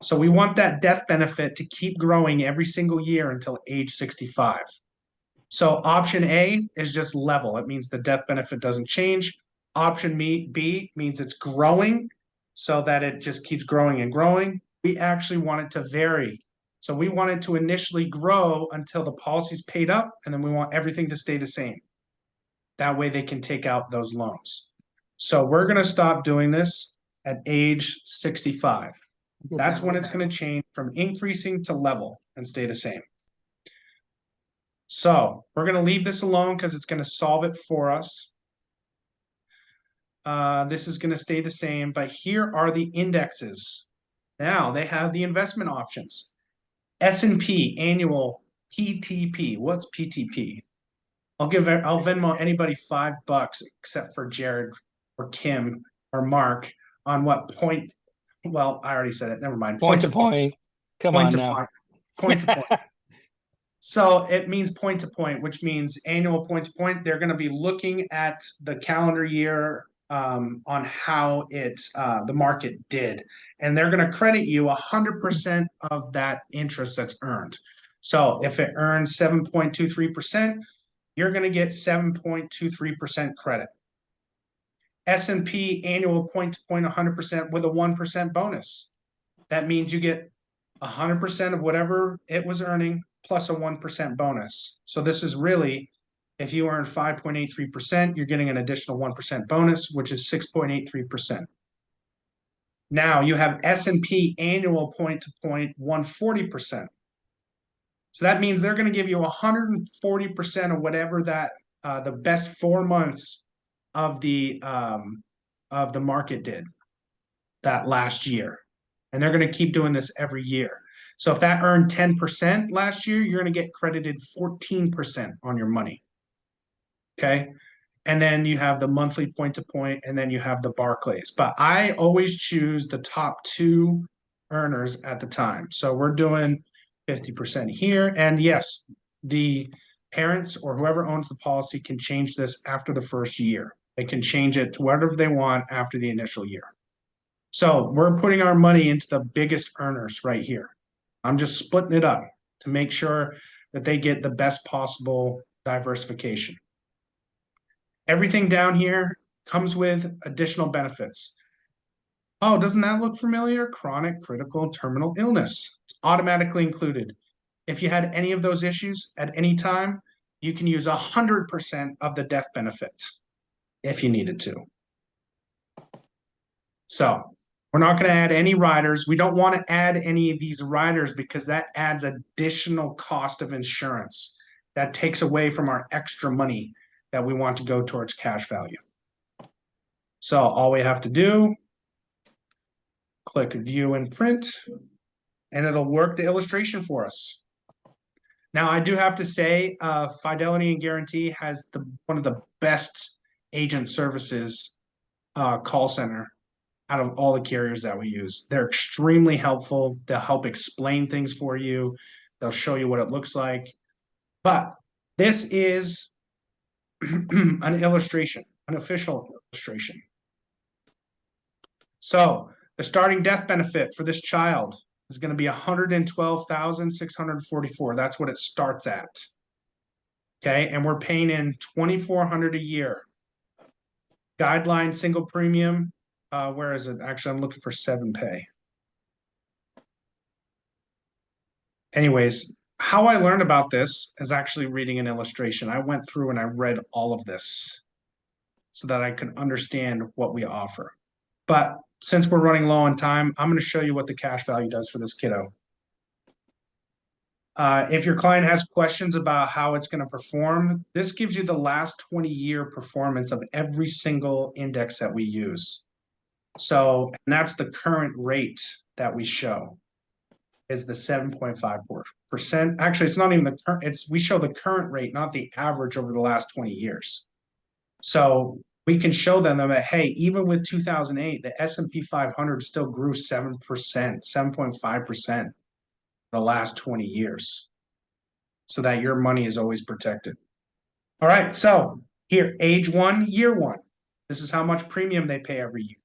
So we want that death benefit to keep growing every single year until age 65. So option A is just level. It means the death benefit doesn't change. Option B means it's growing so that it just keeps growing and growing. We actually want it to vary. So we want it to initially grow until the policy's paid up, and then we want everything to stay the same. That way they can take out those loans. So we're going to stop doing this at age 65. That's when it's going to change from increasing to level and stay the same. So we're going to leave this alone because it's going to solve it for us. This is going to stay the same, but here are the indexes. Now they have the investment options. S&P annual PTP. What's PTP? I'll Venmo anybody $5 except for Jared or Kim or Mark on what point. Well, I already said it. Never mind.
Point to point. Come on now.
Point to point. So it means point to point, which means annual point to point. They're going to be looking at the calendar year on how the market did, and they're going to credit you 100% of that interest that's earned. So if it earns 7.23%, you're going to get 7.23% credit. S&P annual point to point 100% with a 1% bonus. That means you get 100% of whatever it was earning plus a 1% bonus. So this is really, if you earn 5.83%, you're getting an additional 1% bonus, which is 6.83%. Now you have S&P annual point to point 140%. So that means they're going to give you 140% of whatever that the best 4 months of the market did that last year. And they're going to keep doing this every year. So if that earned 10% last year, you're going to get credited 14% on your money. Okay. And then you have the monthly point to point, and then you have the Barclays. But I always choose the top 2 earners at the time. So we're doing 50% here. And yes, the parents or whoever owns the policy can change this after the first year. They can change it to whatever they want after the initial year. So we're putting our money into the biggest earners right here. I'm just splitting it up to make sure that they get the best possible diversification. Everything down here comes with additional benefits. Oh, doesn't that look familiar? Chronic, critical, terminal illness. It's automatically included. If you had any of those issues at any time, you can use 100% of the death benefit if you needed to. So we're not going to add any riders. We don't want to add any of these riders because that adds additional cost of insurance. That takes away from our extra money that we want to go towards cash value. So all we have to do, click view and print, and it'll work the illustration for us. Now, I do have to say, Fidelity and Guarantee has one of the best agent services call center out of all the carriers that we use. They're extremely helpful. They'll help explain things for you. They'll show you what it looks like. But this is an illustration, an official illustration. So the starting death benefit for this child is going to be $112,644. That's what it starts at. Okay, and we're paying in $2,400 a year. Guideline single premium. Where is it? Actually, I'm looking for 7-pay. Anyways, how I learned about this is actually reading an illustration. I went through and I read all of this so that I could understand what we offer. But since we're running low on time, I'm going to show you what the cash value does for this kiddo. If your client has questions about how it's going to perform, this gives you the last 20-year performance of every single index that we use. So, and that's the current rate that we show is the 7.5%. Actually, it's not even the current, we show the current rate, not the average over the last 20 years. So we can show them that, hey, even with 2008, the S&P 500 still grew 7%, 7.5% the last 20 years, so that your money is always protected. All right, so here, age 1, year 1. This is how much premium they pay every year.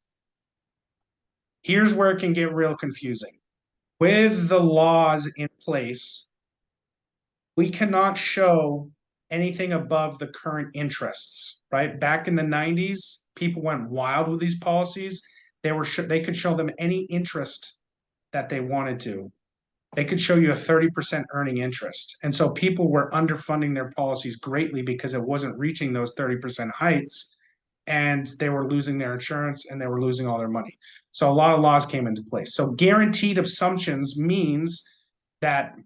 Here's where it can get real confusing. With the laws in place, we cannot show anything above the current interests, right? Back in the 90s, people went wild with these policies. They could show them any interest that they wanted to. They could show you a 30% earning interest. And so people were underfunding their policies greatly because it wasn't reaching those 30% heights, and they were losing their insurance and they were losing all their money. So a lot of laws came into place. So guaranteed assumptions means that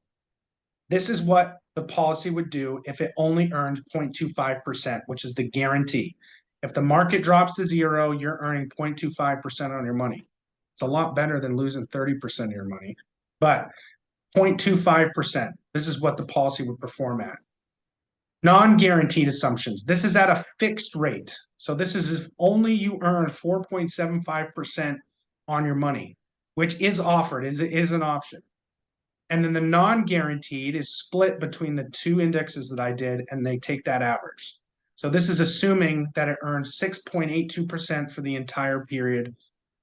this is what the policy would do if it only earned 0.25%, which is the guarantee. If the market drops to 0, you're earning 0.25% on your money. It's a lot better than losing 30% of your money. But 0.25%, this is what the policy would perform at. Non-guaranteed assumptions, this is at a fixed rate. So this is if only you earn 4.75% on your money, which is offered, is an option. And then the non-guaranteed is split between the 2 indexes that I did, and they take that average. So this is assuming that it earns 6.82% for the entire period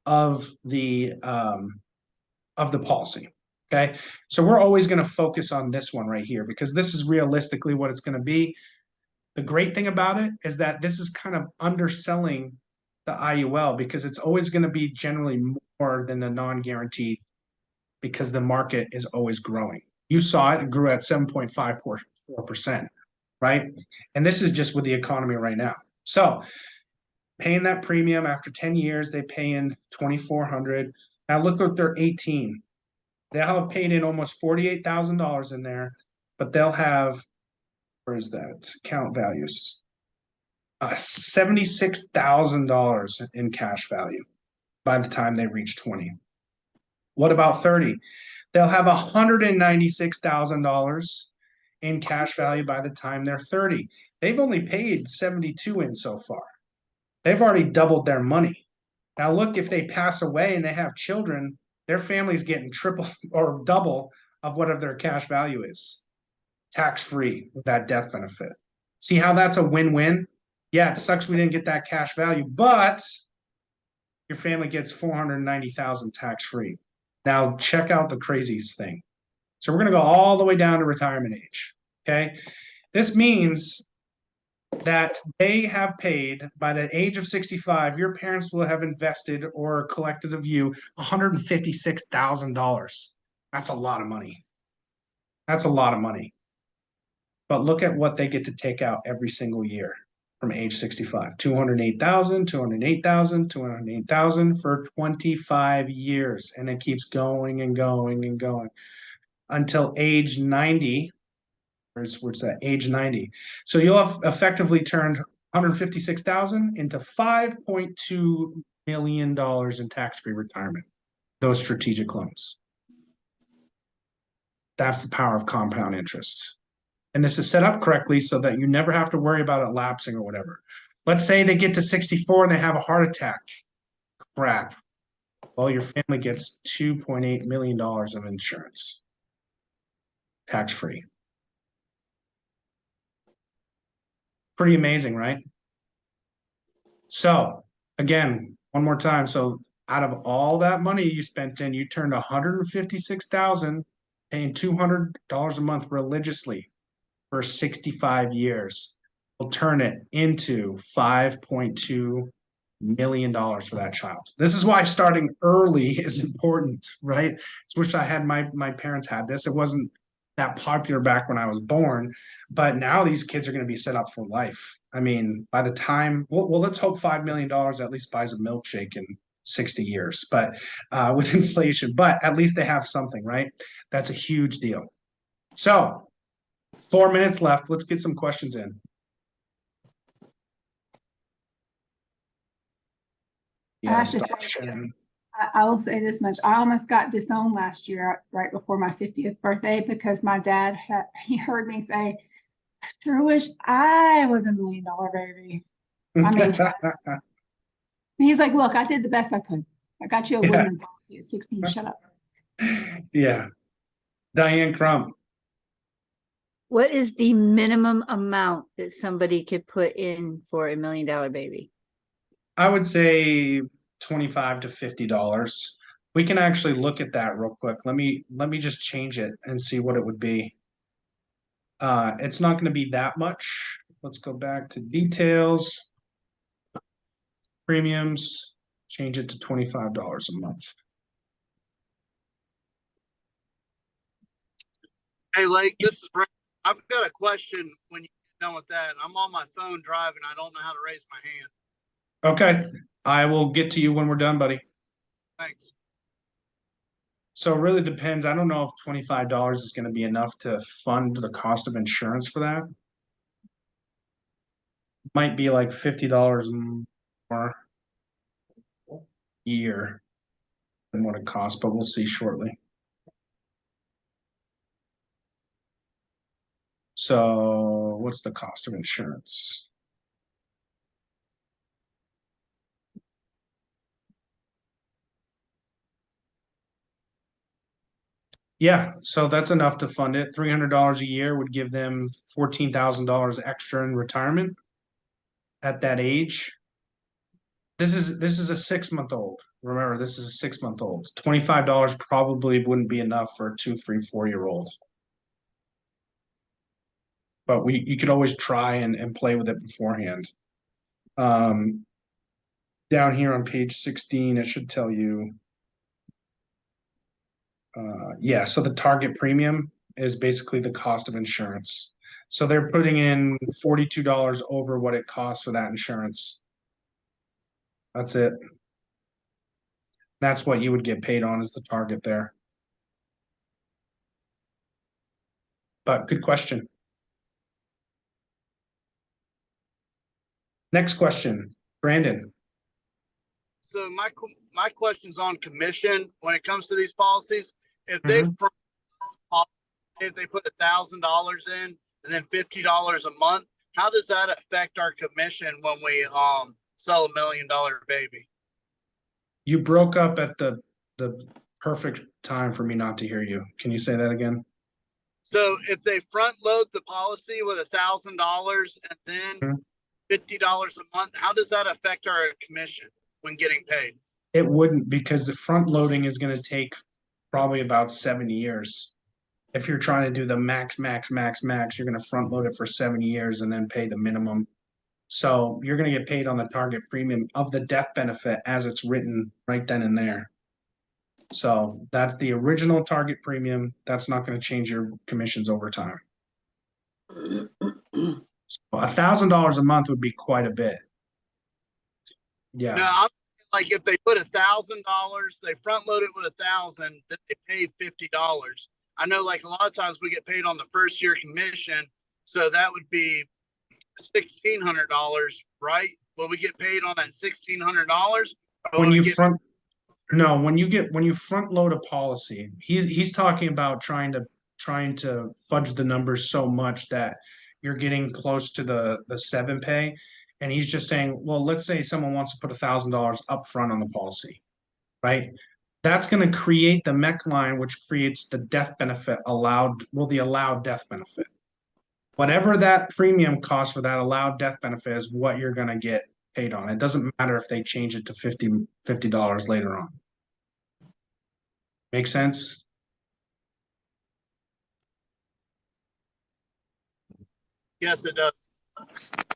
of the policy. Okay, so we're always going to focus on this one right here because this is realistically what it's going to be. The great thing about it is that this is kind of underselling the IUL because it's always going to be generally more than the non-guaranteed because the market is always growing. You saw it grew at 7.54%, right? And this is just with the economy right now. So paying that premium after 10 years, they pay in 2,400. Now look what they're 18. They'll have paid in almost $48,000 in there, but they'll have, where is that? Account values. $76,000 in cash value by the time they reach 20. What about 30? They'll have $196,000 in cash value by the time they're 30. They've only paid 72 in so far. They've already doubled their money. Now look, if they pass away and they have children, their family's getting triple or double of whatever their cash value is, tax-free with that death benefit. See how that's a win-win? Yeah, it sucks we didn't get that cash value, but your family gets 490,000 tax-free. Now check out the craziest thing. So we're going to go all the way down to retirement age. Okay. This means that they have paid by the age of 65, your parents will have invested or collected of you $156,000. That's a lot of money. That's a lot of money. But look at what they get to take out every single year from age 65. 208,000, 208,000, 208,000 for 25 years. And it keeps going and going and going until age 90. Where's that? Age 90. So you'll have effectively turned 156,000 into $5.2 million in tax-free retirement. Those strategic loans. That's the power of compound interest. And this is set up correctly so that you never have to worry about it lapsing or whatever. Let's say they get to 64 and they have a heart attack. Crap. Well, your family gets $2.8 million of insurance. Tax-free. Pretty amazing, right? So again, one more time. So out of all that money you spent in, you turned $156,000, paying $200 a month religiously for 65 years. We'll turn it into $5.2 million for that child. This is why starting early is important, right? I wish I had my parents had this. It wasn't that popular back when I was born, but now these kids are going to be set up for life. I mean, by the time, well, let's hope $5 million at least buys a milkshake in 60 years, but with inflation, but at least they have something, right? That's a huge deal. So 4 minutes left. Let's get some questions in. Yeah, stop sharing.
I will say this much. I almost got disowned last year right before my 50th birthday because my dad he heard me say, I sure wish I was $1 million baby. I mean, he's like, look, I did the best I could. I got you a woman at 16. Shut up.
Yeah. Diane Crump.
What is the minimum amount that somebody could put in for $1 million baby?
I would say $25 to $50. We can actually look at that real quick. Let me just change it and see what it would be. It's not going to be that much. Let's go back to details. Premiums, change it to $25 a month.
Hey, Lake, this is Brent. I've got a question when you get done with that. I'm on my phone driving. I don't know how to raise my hand.
Okay. I will get to you when we're done, buddy.
Thanks.
So it really depends. I don't know if $25 is going to be enough to fund the cost of insurance for that. Might be like $50 more a year than what it costs, but we'll see shortly. So what's the cost of insurance? Yeah, so that's enough to fund it. $300 a year would give them $14,000 extra in retirement at that age. This is a 6-month-old. Remember, this is a 6-month-old. $25 probably wouldn't be enough for a 2, 3, 4-year-old. But you could always try and play with it beforehand. Down here on page 16, it should tell you. Yeah, so the target premium is basically the cost of insurance. So they're putting in $42 over what it costs for that insurance. That's it. That's what you would get paid on is the target there. But good question. Next question, Brandon.
So my question's on commission when it comes to these policies. If they if they put $1,000 in and then $50 a month, how does that affect our commission when we sell $1 million baby?
You broke up at the perfect time for me not to hear you. Can you say that again?
So if they front load the policy with $1,000 and then $50 a month, how does that affect our commission when getting paid?
It wouldn't, because the front loading is going to take probably about 7 years. If you're trying to do the max, you're going to front load it for 7 years and then pay the minimum. So you're going to get paid on the target premium of the death benefit as it's written right then and there. So that's the original target premium. That's not going to change your commissions over time. So $1,000 a month would be quite a bit. Yeah.
No, I'm like, if they put $1,000, they front load it with $1,000, then they pay $50. I know, like, a lot of times we get paid on the first year commission, so that would be $1,600, right? Will we get paid on that $1,600?
When you front load a policy, he's talking about trying to fudge the numbers so much that you're getting close to the 7 pay. And he's just saying, well, let's say someone wants to put $1,000 up front on the policy, right? That's going to create the MEC line, which creates the death benefit the allowed death benefit. Whatever that premium cost for that allowed death benefit is what you're going to get paid on. It doesn't matter if they change it to $50 later on. Make sense?
Yes, it does.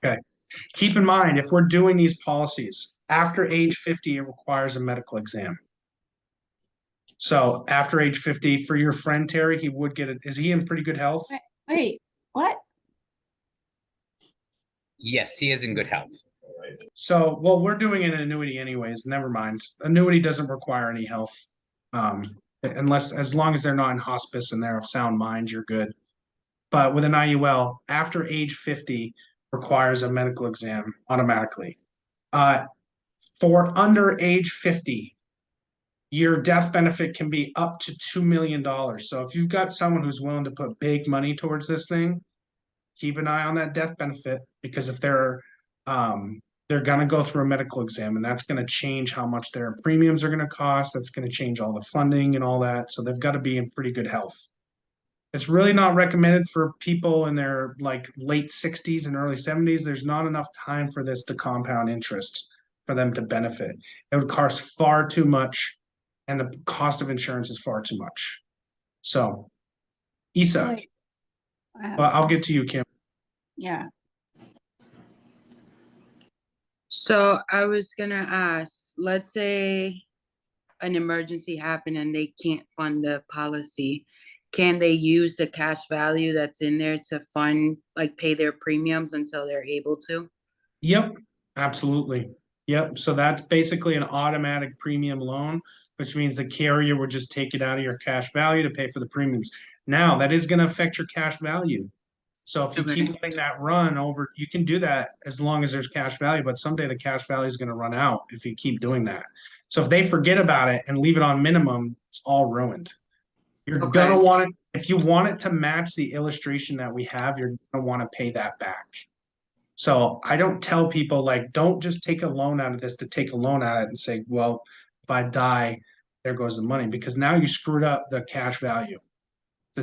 Okay. Keep in mind, if we're doing these policies, after age 50, it requires a medical exam. So after age 50, for your friend Terry, he would get it. Is he in pretty good health?
Wait, what?
Yes, he is in good health.
So, well, we're doing an annuity anyways. Never mind. Annuity doesn't require any health. As long as they're not in hospice and they're of sound mind, you're good. But with an IUL, after age 50, requires a medical exam automatically. For under age 50, your death benefit can be up to $2 million. So if you've got someone who's willing to put big money towards this thing, keep an eye on that death benefit, because if they're going to go through a medical exam, and that's going to change how much their premiums are going to cost. That's going to change all the funding and all that. So they've got to be in pretty good health. It's really not recommended for people in their like late 60s and early 70s. There's not enough time for this to compound interest for them to benefit. It would cost far too much, and the cost of insurance is far too much. So, Isa, well, I'll get to you, Kim.
Yeah.
So I was gonna ask, let's say an emergency happened and they can't fund the policy. Can they use the cash value that's in there to fund, like pay their premiums until they're able to?
Yep, absolutely. Yep. So that's basically an automatic premium loan, which means the carrier would just take it out of your cash value to pay for the premiums. Now, that is going to affect your cash value. So if you keep letting that run over, you can do that as long as there's cash value, but someday the cash value is going to run out if you keep doing that. So if they forget about it and leave it on minimum, it's all ruined. You're going to want it, if you want it to match the illustration that we have, you're going to want to pay that back. So I don't tell people, like, don't just take a loan out of this to take a loan out of it and say, well, if I die, there goes the money, because now you screwed up the cash value. It's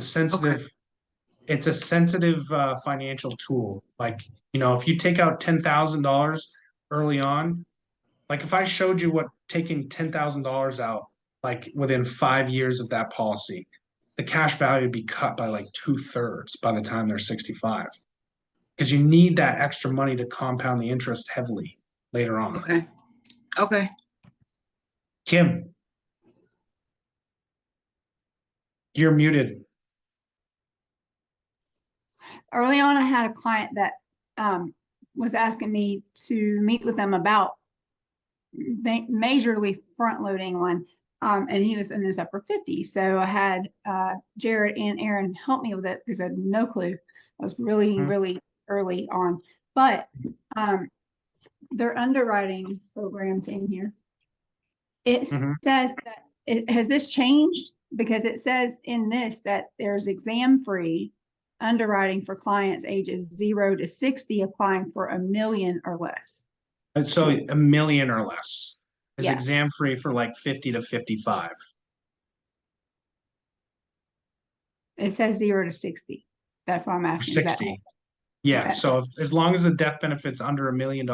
a sensitive financial tool. Like, if you take out $10,000 early on, like if I showed you what taking $10,000 out, like within 5 years of that policy, the cash value would be cut by like 2/3 by the time they're 65. Because you need that extra money to compound the interest heavily later on.
Okay.
Kim, you're muted.
Early on, I had a client that was asking me to meet with them about majorly front loading one. And he was in his upper 50s. So I had Jared and Aaron help me with it because I had no clue. I was really, really early on. But their underwriting programs in here. It says that has this changed? Because it says in this that there's exam-free underwriting for clients ages 0 to 60 applying for $1 million or less.
And so $1 million or less is
Yeah.
exam free for like 50 to 55.
It says 0 to 60. That's why I'm asking.
60. Yeah.
Okay.
So as long as the death benefit's under $1 million,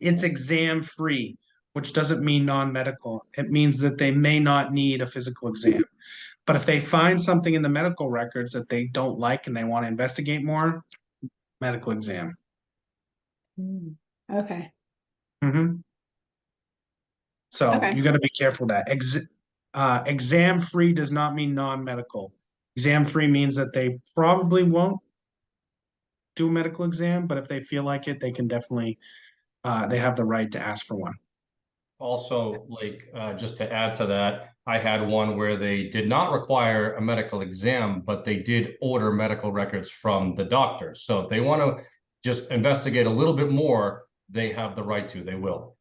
it's exam free, which doesn't mean non-medical. It means that they may not need a physical exam. But if they find something in the medical records that they don't like and they want to investigate more, medical exam.
Okay.
So
Okay.
you got to be careful with that. Exam free does not mean non-medical. Exam free means that they probably won't do a medical exam, but if they feel like it, they can definitely, they have the right to ask for one.
Also, like, just to add to that, I had one where they did not require a medical exam, but they did order medical records from the doctor. So if they want to just investigate a little bit more, they have the right to, they will.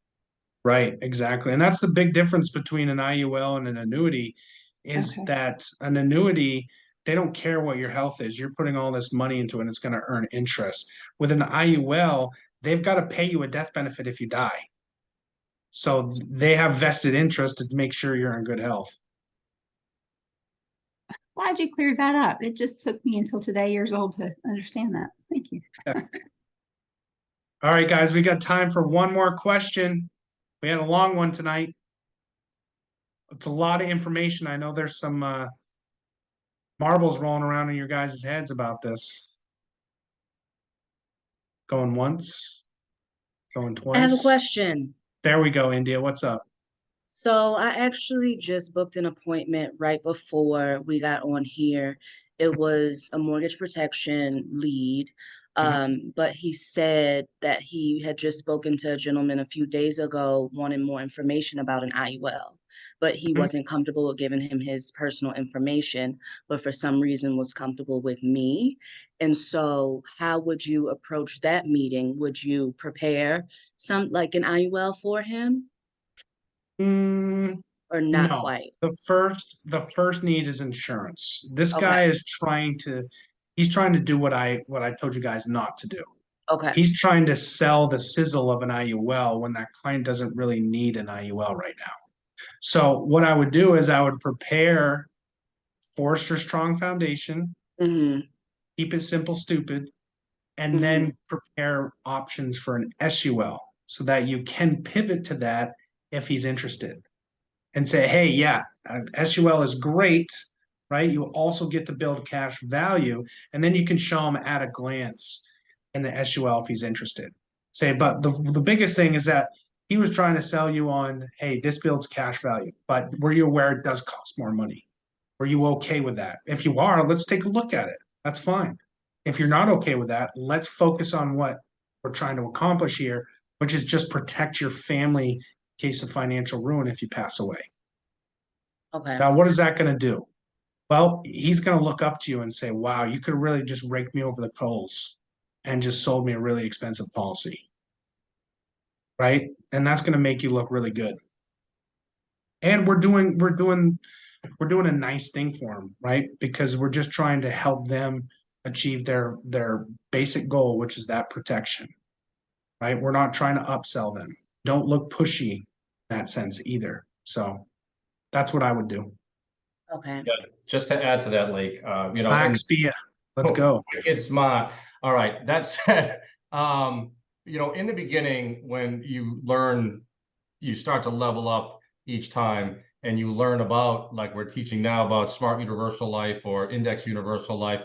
Right, exactly. And that's the big difference between an IUL and an annuity is that an annuity, they don't care what your health is. You're putting all this money into it and it's going to earn interest. With an IUL, they've got to pay you a death benefit if you die. So they have vested interest to make sure you're in good health.
Glad you cleared that up. It just took me until today years old to understand that. Thank you.
All right, guys, we got time for one more question. We had a long one tonight. It's a lot of information. I know there's some marbles rolling around in your guys' heads about this. Going once, going twice.
I have a question.
There we go, India. What's up?
So I actually just booked an appointment right before we got on here. It was a mortgage protection lead. But he said that he had just spoken to a gentleman a few days ago wanting more information about an IUL, but he wasn't comfortable with giving him his personal information, but for some reason was comfortable with me. And so how would you approach that meeting? Would you prepare some like an IUL for him? Or not
No.
quite?
The first need is insurance. This guy is he's trying to do what I told you guys not to do.
Okay.
He's trying to sell the sizzle of an IUL when that client doesn't really need an IUL right now. So what I would do is I would prepare Forrester Strong Foundation, keep it simple, stupid, and then prepare options for an SUL so that you can pivot to that if he's interested and say, hey, yeah, SUL is great, right? You also get to build cash value, and then you can show him at a glance in the SUL if he's interested. Say, but the biggest thing is that he was trying to sell you on, hey, this builds cash value, but were you aware it does cost more money? Were you okay with that? If you are, let's take a look at it. That's fine. If you're not okay with that, let's focus on what we're trying to accomplish here, which is just protect your family in case of financial ruin if you pass away.
Okay.
Now, what is that going to do? Well, he's going to look up to you and say, wow, you could really just rake me over the coals and just sold me a really expensive policy. Right? And that's going to make you look really good. And we're doing a nice thing for them, right? Because we're just trying to help them achieve their basic goal, which is that protection. Right? We're not trying to upsell them. Don't look pushy in that sense either. So that's what I would do.
Okay.
Yeah, just to add to that, Lake,
Max Bia, let's go.
It's smart. All right. That said, in the beginning, when you learn, you start to level up each time, and you learn about, like we're teaching now, about smart universal life or index universal life.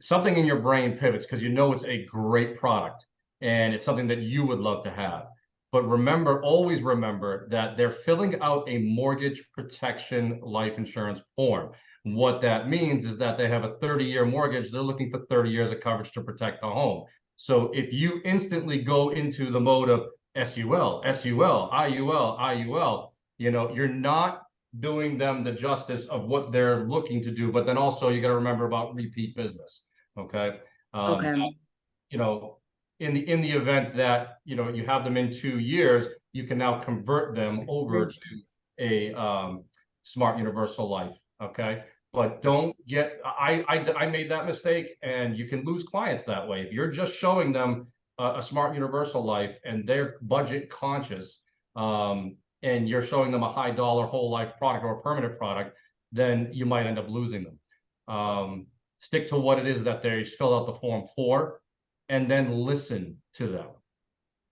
Something in your brain pivots because you know it's a great product and it's something that you would love to have. But always remember that they're filling out a mortgage protection life insurance form. What that means is that they have a 30-year mortgage. They're looking for 30 years of coverage to protect the home. So if you instantly go into the mode of, SUL, SUL, IUL, IUL. You know, you're not doing them the justice of what they're looking to do, but then also you got to remember about repeat business. Okay.
Okay.
You know, in the event that, you know, you have them in 2 years, you can now convert them over to a smart universal life. Okay. But don't get, I made that mistake, and you can lose clients that way. If you're just showing them a smart universal life and they're budget conscious, and you're showing them a high dollar whole life product or a permanent product, then you might end up losing them. Stick to what it is that they fill out the form for, and then listen to them.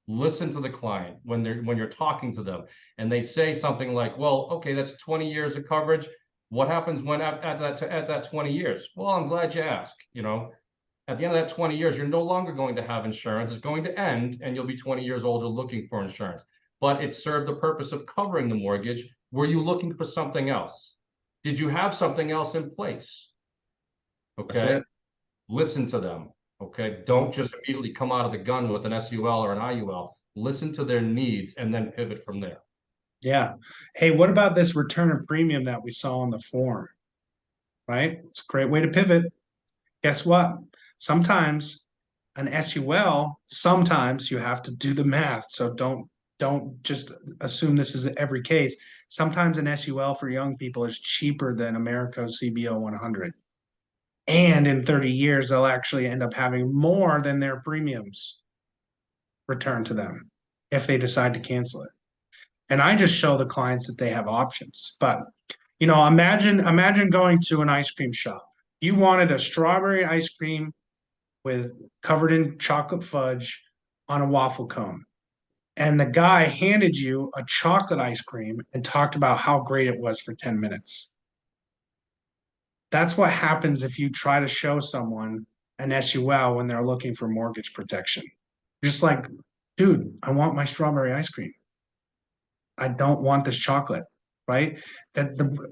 Listen to the client when you're talking to them, and they say something like, well, okay, that's 20 years of coverage. What happens when at that 20 years? Well, I'm glad you asked. You know, at the end of that 20 years, you're no longer going to have insurance. It's going to end, and you'll be 20 years older looking for insurance. But it served the purpose of covering the mortgage. Were you looking for something else? Did you have something else in place? Okay. Listen to them. Okay. Don't just immediately come out of the gun with an SUL or an IUL. Listen to their needs and then pivot from there.
Yeah. Hey, what about this return of premium that we saw on the form? Right? It's a great way to pivot. Guess what? Sometimes an SUL, sometimes you have to do the math. So don't just assume this is every case. Sometimes an SUL for young people is cheaper than America's CBO 100. And in 30 years, they'll actually end up having more than their premiums returned to them if they decide to cancel it. And I just show the clients that they have options. But, you know, imagine going to an ice cream shop. You wanted a strawberry ice cream with covered in chocolate fudge on a waffle cone. And the guy handed you a chocolate ice cream and talked about how great it was for 10 minutes. That's what happens if you try to show someone an SUL when they're looking for mortgage protection. Just like, dude, I want my strawberry ice cream. I don't want this chocolate, right?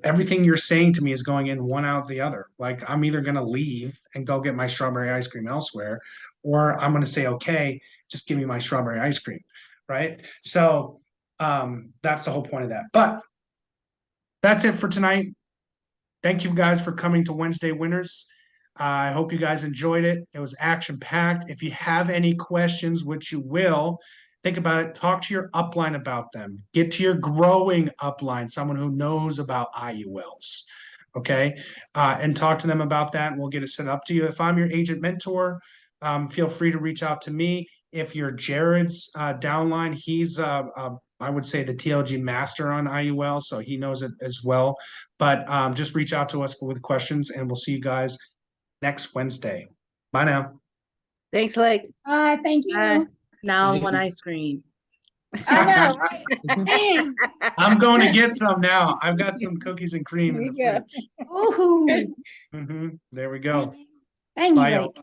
Everything you're saying to me is going in one out the other. Like, I'm either going to leave and go get my strawberry ice cream elsewhere, or I'm going to say, okay, just give me my strawberry ice cream, right? So that's the whole point of that. But that's it for tonight. Thank you guys for coming to Wednesday Winners. I hope you guys enjoyed it. It was action-packed. If you have any questions, which you will, think about it. Talk to your upline about them. Get to your growing upline, someone who knows about IULs, okay? And talk to them about that, and we'll get it set up to you. If I'm your agent mentor, feel free to reach out to me. If you're Jared's downline, he's I would say the TLG master on IUL, so he knows it as well. But just reach out to us with questions, and we'll see you guys next Wednesday. Bye now.
Thanks, Lake.
Thank you.
Now I want ice cream.
I know, right? Dang.
I'm going to get some now. I've got some cookies and cream in the fridge.
Ooh.
There we go.
Thank you,
Bye,
Lake.